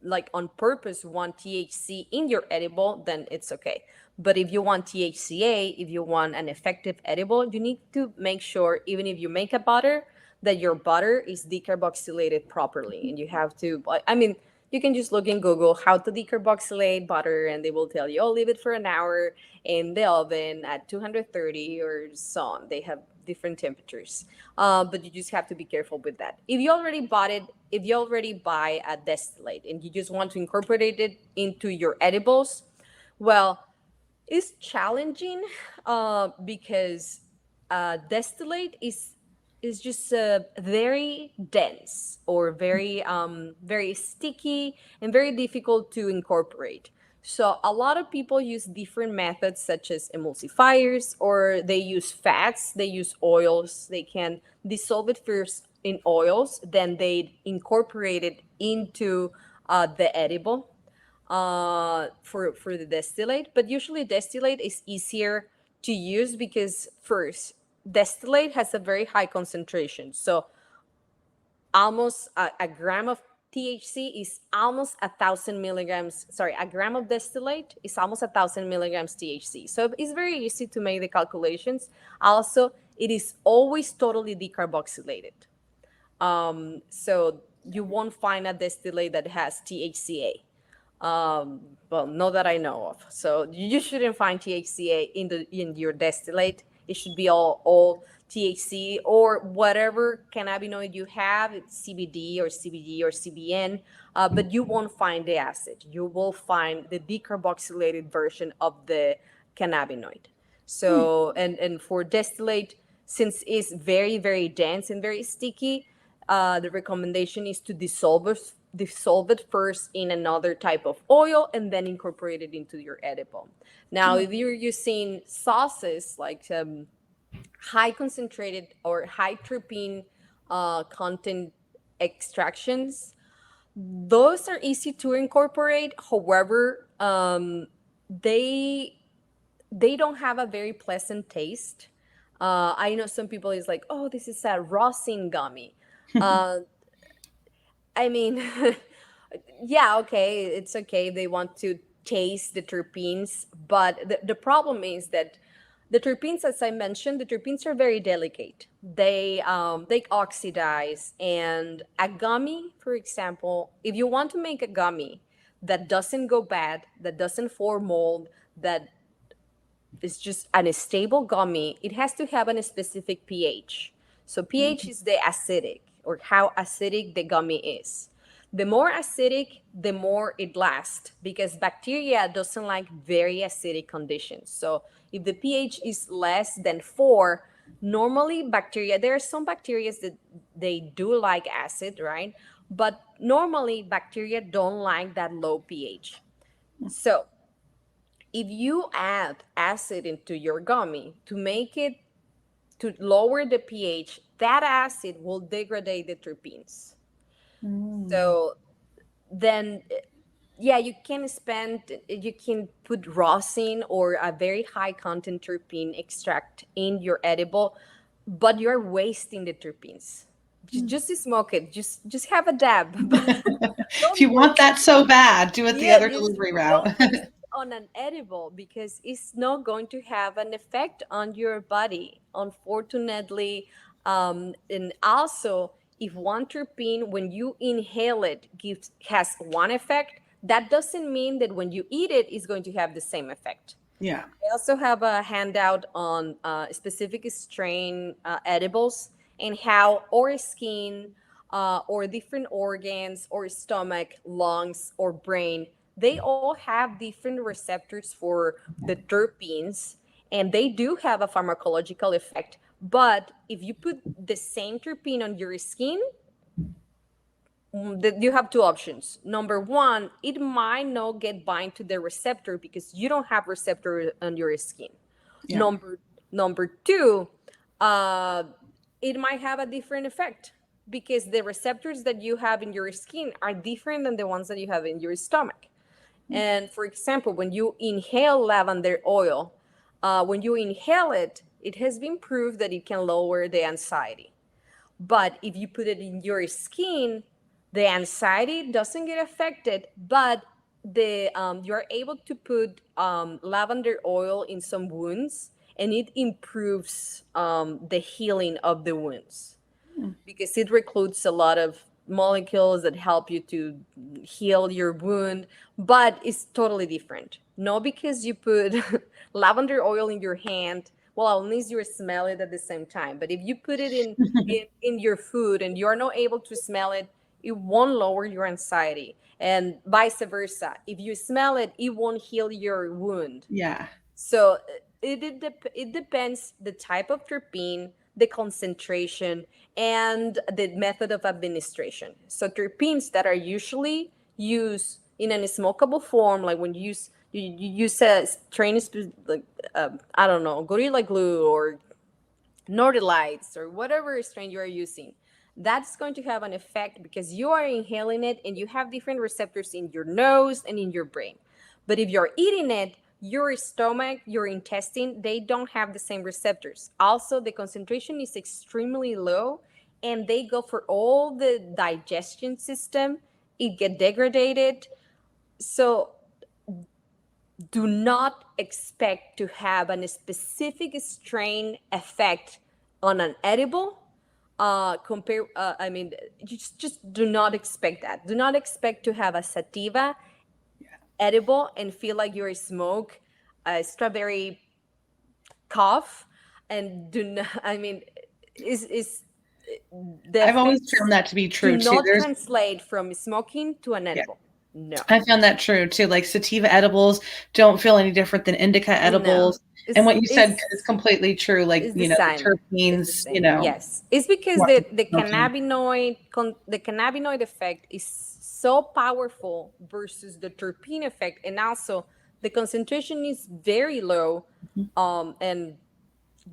like on purpose want THC in your edible, then it's okay. But if you want THCA, if you want an effective edible, you need to make sure, even if you make a butter, that your butter is decarboxylated properly. And you have to, I mean, you can just look in Google how to decarboxylate butter, and they will tell you, oh, leave it for an hour in the oven at 230 or so on. They have different temperatures, but you just have to be careful with that. If you already bought it, if you already buy a distillate and you just want to incorporate it into your edibles, well, it's challenging because distillate is just very dense or very sticky and very difficult to incorporate. So a lot of people use different methods such as emulsifiers, or they use fats, they use oils. They can dissolve it first in oils, then they incorporate it into the edible for the distillate. But usually distillate is easier to use because first, distillate has a very high concentration. So almost a gram of THC is almost 1,000 milligrams. Sorry, a gram of distillate is almost 1,000 milligrams THC. So it's very easy to make the calculations. Also, it is always totally decarboxylated. So you won't find a distillate that has THCA. Well, not that I know of. So you shouldn't find THCA in your distillate. It should be all THC or whatever cannabinoid you have, it's CBD or CBG or CBN, but you won't find the acid. You will find the decarboxylated version of the cannabinoid. So, and for distillate, since it's very, very dense and very sticky, the recommendation is to dissolve it first in another type of oil and then incorporate it into your edible. Now, if you're using sauces like high concentrated or high terpene content extractions, those are easy to incorporate. However, they don't have a very pleasant taste. I know some people is like, oh, this is a rosin gummy. Uh, I mean, yeah, okay, it's okay if they want to taste the terpenes, but the problem is that the terpenes, as I mentioned, the terpenes are very delicate. They oxidize, and a gummy, for example, if you want to make a gummy that doesn't go bad, that doesn't form mold, that is just an stable gummy, it has to have a specific pH. So pH is the acidic, or how acidic the gummy is. The more acidic, the more it lasts, because bacteria doesn't like very acidic conditions. So if the pH is less than 4, normally bacteria, there are some bacteria that they do like acid, right? But normally bacteria don't like that low pH. So if you add acid into your gummy to make it to lower the pH, that acid will degrade the terpenes. So then, yeah, you can put rosin or a very high content terpene extract in your edible, but you're wasting the terpenes. Just smoke it. Just have a dab. But If you don't want waste. that so bad, do it the Yeah, other just delivery route. don't waste it on an edible because it's not going to have an effect on your body, unfortunately. And also, if one terpene, when you inhale it, has one effect, that doesn't mean that when you eat it, it's going to have the same effect. Yeah. I also have a handout on specific strain edibles and how our skin or different organs or stomach, lungs, or brain, they all have different receptors for the terpenes, and they do have a pharmacological effect. But if you put the same terpene on your skin, you have two options. Number one, it might not get bind to the receptor because you don't have receptor on your skin. Yeah. Number two, it might have a different effect because the receptors that you have in your skin are different than the ones that you have in your stomach. And for example, when you inhale lavender oil, when you inhale it, it has been proved that it can lower the anxiety. But if you put it in your skin, the anxiety doesn't get affected, but you're able to put lavender oil in some wounds, and it improves the healing of the wounds because it recludes a lot of molecules that help you to heal your wound, but it's totally different. Not because you put lavender oil in your hand, well, unless you smell it at the same time. But if you put it in your food and you're not able to smell it, it won't lower your anxiety. And vice versa. If you smell it, it won't heal your wound. Yeah. So it depends the type of terpene, the concentration, and the method of administration. So terpenes that are usually used in a smokable form, like when you use a strain like I don't know, Gorilla Glue or Nordic or whatever strain you are using, that's going to have an effect because you are inhaling it and you have different receptors in your nose and in your brain. But if you're eating it, your stomach, your intestine, they don't have the same receptors. Also, the concentration is extremely low and they go for all the digestion system. It get degraded. So do not expect to have a specific strain effect on an edible. I mean, just do not expect that. Do not expect to have a sativa edible and feel like you're smoke a strawberry cough, and do not. I mean, is the I've always effects found that to be do true too. not translate from smoking to an edible. No. I found that true too. Like sativa edibles don't feel any different than indica edibles. No. And what you said is completely true. Like, It's the you know, the same. It's the terpenes, you same. know. Yes, it's because more the smoking. cannabinoid effect is so powerful versus the terpene effect, and also the concentration is very low, and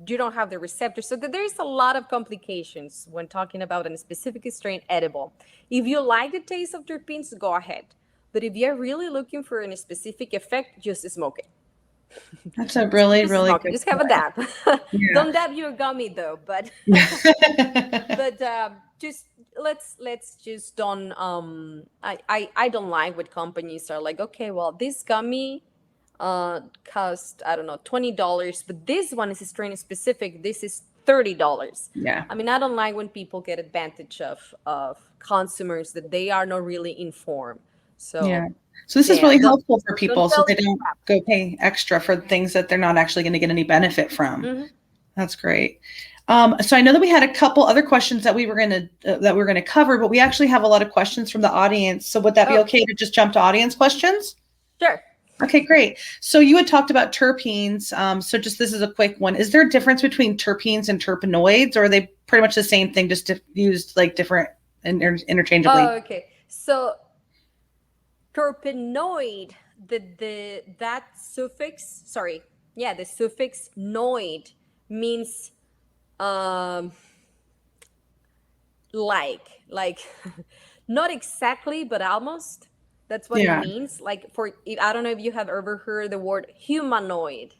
you don't have the receptor, so that there's a lot of complications when talking about a specific strain edible. If you like the taste of terpenes, go ahead. But if you're really looking for a specific effect, just smoke it. That's a really, just really smoke it. good Just have a point. dab. Yeah. Don't dab your gummy though, but just let's just don't I don't like what companies are like, okay, well, this gummy cost, I don't know, $20, but this one is strain specific, this is $30. Yeah. I mean, I don't like when people get advantage of consumers that they are not really informed. So Yeah. So this is yeah, really helpful for people so tell they don't go pay extra for things that they're not actually going to get any benefit from. Mhm. That's great. So I know that we had a couple other questions that we were going to cover, but we actually have a lot of questions from the audience. So would that be okay to just jump to audience questions? Sure. Okay, great. So you had talked about terpenes. So just this is a quick one. Is there a difference between terpenes and terpenoids, or are they pretty much the same thing, just used like different and interchangeably? Oh, okay. So terpenoid, that suffix, sorry, yeah, the suffix noid means like not exactly, but almost. That's what it means. Like I don't know if you have ever heard the word humanoid.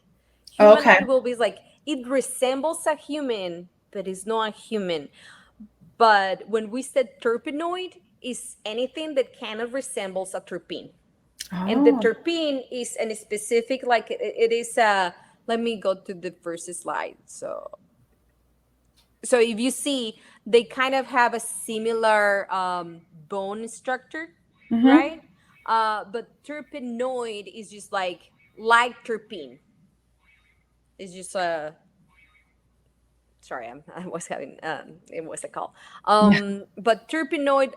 Humanoid will be like it resembles a human, but it's not a human. But when we said terpenoid, is anything that kind of resembles a terpene. And the terpene is a specific, like it is a, let me go to the first slide. So if you see, they kind of have a similar bone structure, right? But terpenoid is just like terpene. It's just a, sorry, I was having, it was a call. But terpenoid,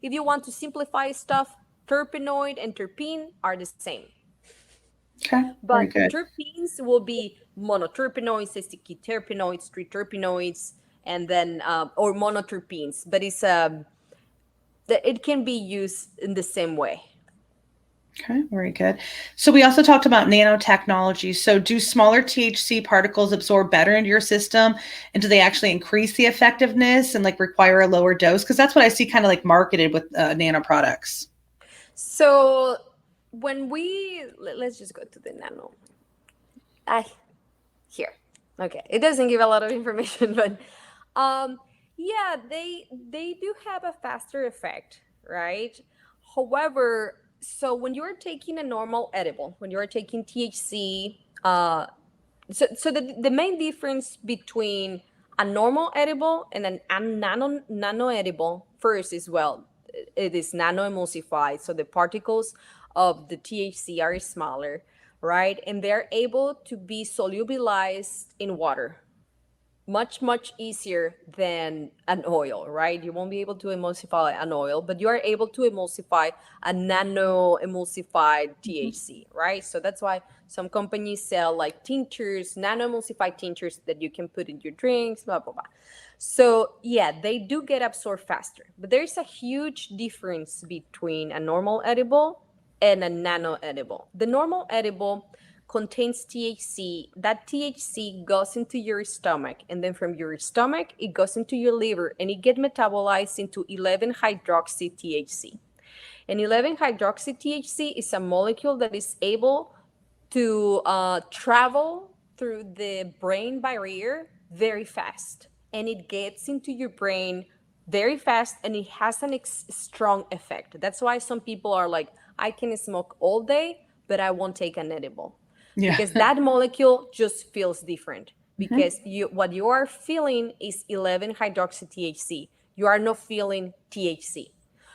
if you want to simplify stuff, terpenoid and terpene are the same. Okay, very But good. terpenes will be monoterpenoids, sticky terpenoids, triterpenoids, and then or monoterpenes. But it's that it can be used in the same way. Okay, very good. So we also talked about nanotechnology. So do smaller THC particles absorb better into your system? And do they actually increase the effectiveness and like require a lower dose? Because that's what I see kind of like marketed with nano products. So when let's just go to the nano. Here. Okay. It doesn't give a lot of information, but yeah, they do have a faster effect, right? However, so when you're taking a normal edible, when you're taking THC, so the main difference between a normal edible and a nano edible, first is, well, it is nano emulsified, so the particles of the THC are smaller, right? And they're able to be solubilized in water much easier than an oil, right? You won't be able to emulsify an oil, but you are able to emulsify a nano emulsified THC, right? So that's why some companies sell like tinctures, nano emulsified tinctures that you can put in your drinks, blah blah blah. So yeah, they do get absorbed faster, but there's a huge difference between a normal edible and a nano edible. The normal edible contains THC. That THC goes into your stomach, and then from your stomach, it goes into your liver, and it gets metabolized into 11-hydroxy THC. And 11-hydroxy THC is a molecule that is able to travel through the brain barrier very fast, and it gets into your brain very fast, and it has an strong effect. That's why some people are like, I can smoke all day, but I won't take an edible. Yeah. Because that molecule just feels different. Mm-hmm. Because what you are feeling is 11-hydroxy THC. You are not feeling THC.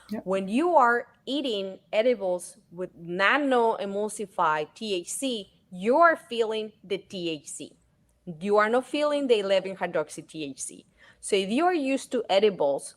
Yep. When you are eating edibles with nano emulsified THC, you are feeling the THC. You are not feeling the 11-hydroxy THC. So if you are used to edibles,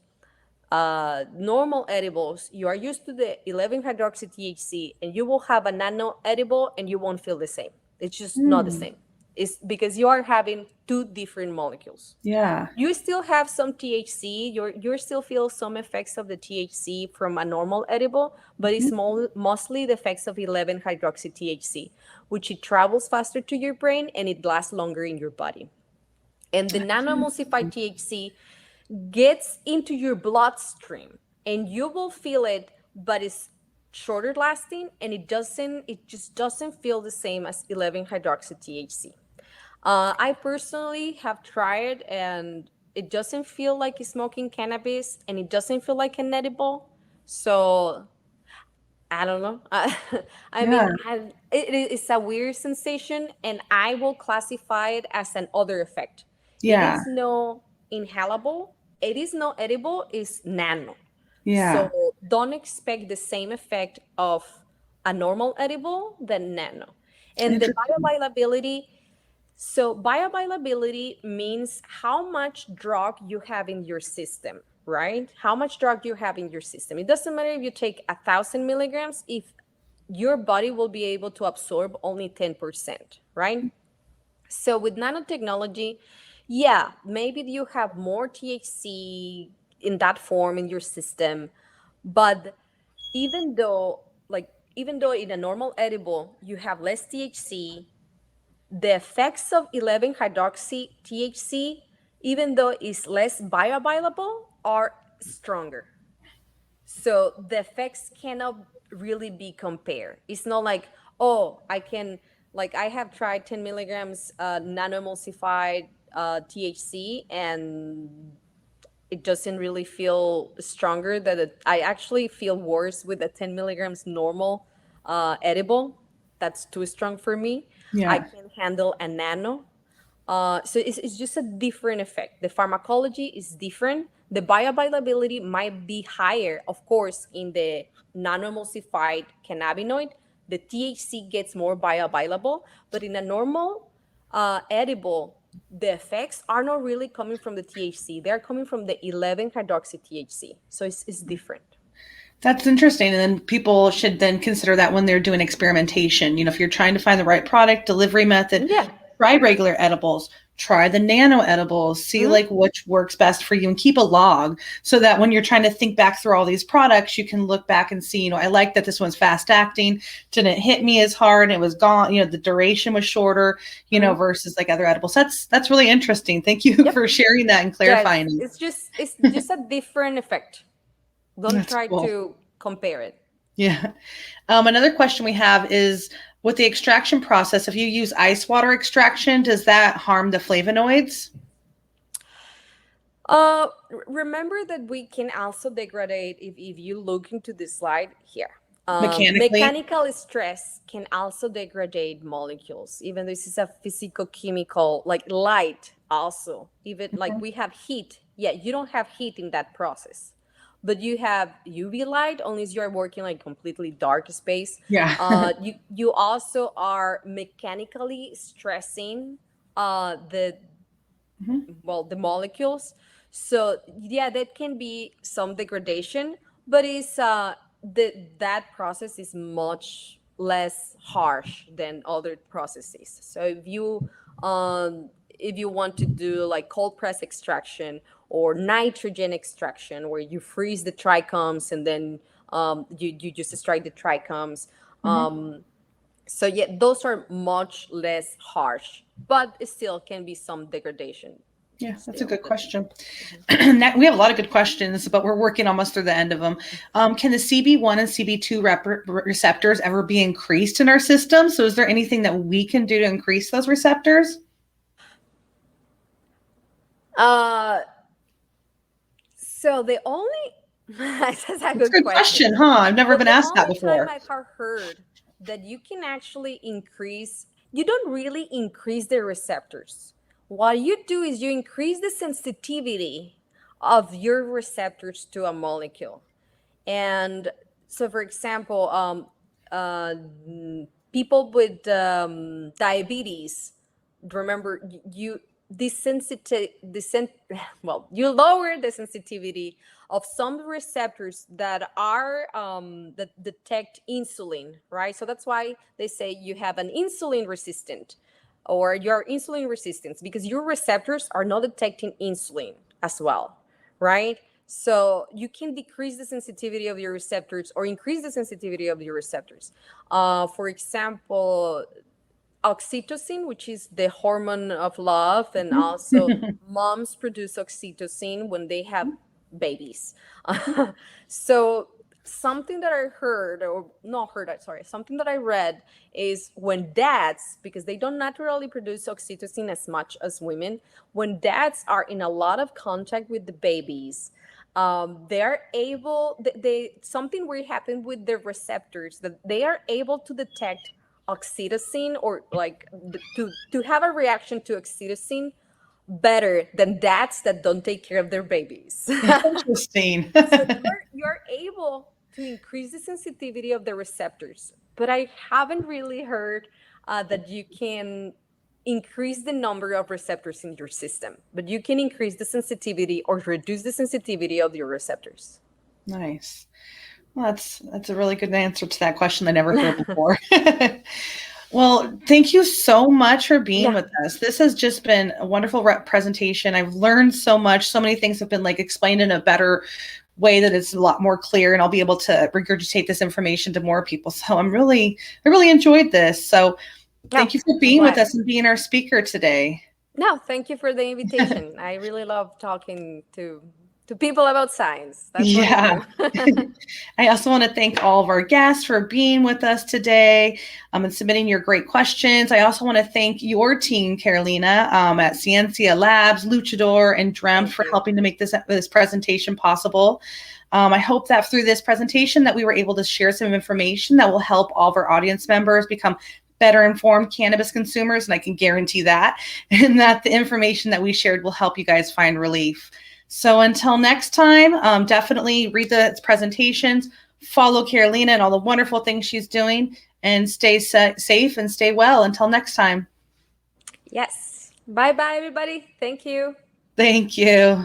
normal edibles, you are used to the 11-hydroxy THC, and you will have a nano edible and you won't feel the same. It's just not the same. It's because you are having two different molecules. Yeah. You still have some THC. You still feel some effects of the THC from a normal edible, but it's mostly the effects of 11-hydroxy THC, which it travels faster to your brain and it lasts longer in your body. And the nano-emulsified THC gets into your bloodstream, and you will feel it, but it's shorter lasting, and it just doesn't feel the same as 11-hydroxy THC. I personally have tried, and it doesn't feel like smoking cannabis, and it doesn't feel like an edible. So I don't know. Mean, it's a weird sensation, and I will classify it as an other effect. Yeah. It is no inhalable. It is not edible. It's nano. Yeah. So don't expect the same effect of a normal edible than nano. And the bioavailability. So bioavailability means how much drug you have in your system, right? How much drug you have in your system. It doesn't matter if you take 1,000 milligrams, if your body will be able to absorb only 10%, right? So with nanotechnology, yeah, maybe you have more THC in that form in your system, but even though in a normal edible you have less THC, the effects of 11-hydroxy THC, even though it's less bioavailable, are stronger. So the effects cannot really be compared. It's not like, oh, I have tried 10 milligrams nano-emulsified THC, and it doesn't really feel stronger. I actually feel worse with the 10 milligrams normal edible. That's too strong for me. Yeah. I can handle a nano. So it's just a different effect. The pharmacology is different. The bioavailability might be higher, of course, in the nano-emulsified cannabinoid. The THC gets more bioavailable, but in a normal edible, the effects are not really coming from the THC. They're coming from the 11-hydroxy THC. So it's different. That's interesting. And then people should then consider that when they're doing experimentation. If you're trying to find the right product, delivery method, try regular edibles, try the nano edibles, see like which works best for you, and keep a log so that when you're trying to think back through all these products, you can look back and see, I like that this one's fast acting, didn't hit me as hard, and it was gone, the duration was shorter, versus like other edibles. That's really interesting. Thank you for sharing that and clarifying. It's just a different effect. Don't try cool. to compare it. Yeah. Another question we have is, with the extraction process, if you use ice water extraction, does that harm the flavonoids? Remember that we can also degrade, if you look into the slide here. Mechanical stress can also degrade molecules, even though this is a physicochemical, like light also. Even like we have heat. Yeah, you don't have heat in that process. But you have UV light, unless you are working like completely dark space. Yeah. You also are mechanically stressing the molecules. So yeah, that can be some degradation, but it's that process is much less harsh than other processes. So if you want to do like cold press extraction or nitrogen extraction, where you freeze the trichomes and then you just extract the trichomes. So yeah, those are much less harsh, but it still can be some degradation. Yeah, that's a good question. We have a lot of good questions, but we're working almost through the end of them. Can the CB1 and CB2 receptors ever be increased in our system? So is there anything that we can do to increase those receptors? So the only that's a good question, huh? I've never been asked that before. The only time I've heard that you can actually you don't really increase the receptors. What you do is you increase the sensitivity of your receptors to a molecule. And so, for example, people with diabetes, remember you you lower the sensitivity of some receptors that are that detect insulin, right? So that's why they say you have an insulin resistant or your insulin resistance, because your receptors are not detecting insulin as well, right? So you can decrease the sensitivity of your receptors or increase the sensitivity of your receptors. For example, oxytocin, which is the hormone of love, and also moms produce oxytocin when they have babies. So something that I heard, or not heard, sorry, something that I read is when dads, because they don't naturally produce oxytocin as much as women, when dads are in a lot of contact with the babies, they're able, something weird happened with their receptors, that they are able to detect oxytocin, or like to have a reaction to oxytocin better than dads that don't take care of their babies. Interesting. So you're able to increase the sensitivity of the receptors, but I haven't really heard that you can increase the number of receptors in your system, but you can increase the sensitivity or reduce the sensitivity of your receptors. Nice. Well, that's a really good answer to that question I never heard before. Well, thank you so much for being with us. This has just been a wonderful presentation. I've learned so much. So many things have been like explained in a better way that it's a lot more clear, and I'll be able to regurgitate this information to more people. So I really enjoyed this. So thank you for being with us and being our speaker today. No, thank you for the invitation. I really love talking to people about science. That's what I do. I also want to thank all of our guests for being with us today and submitting your great questions. I also want to thank your team, Carolina, at Ciencia Labs, Luchador, and Dreamt for helping to make this presentation possible. I hope that through this presentation that we were able to share some information that will help all of our audience members become better informed cannabis consumers, and I can guarantee that, and that the information that we shared will help you guys find relief. So until next time, definitely read the presentations, follow Carolina and all the wonderful things she's doing, and stay safe and stay well. Until next time. Yes. Bye-bye, everybody. Thank you. Thank you.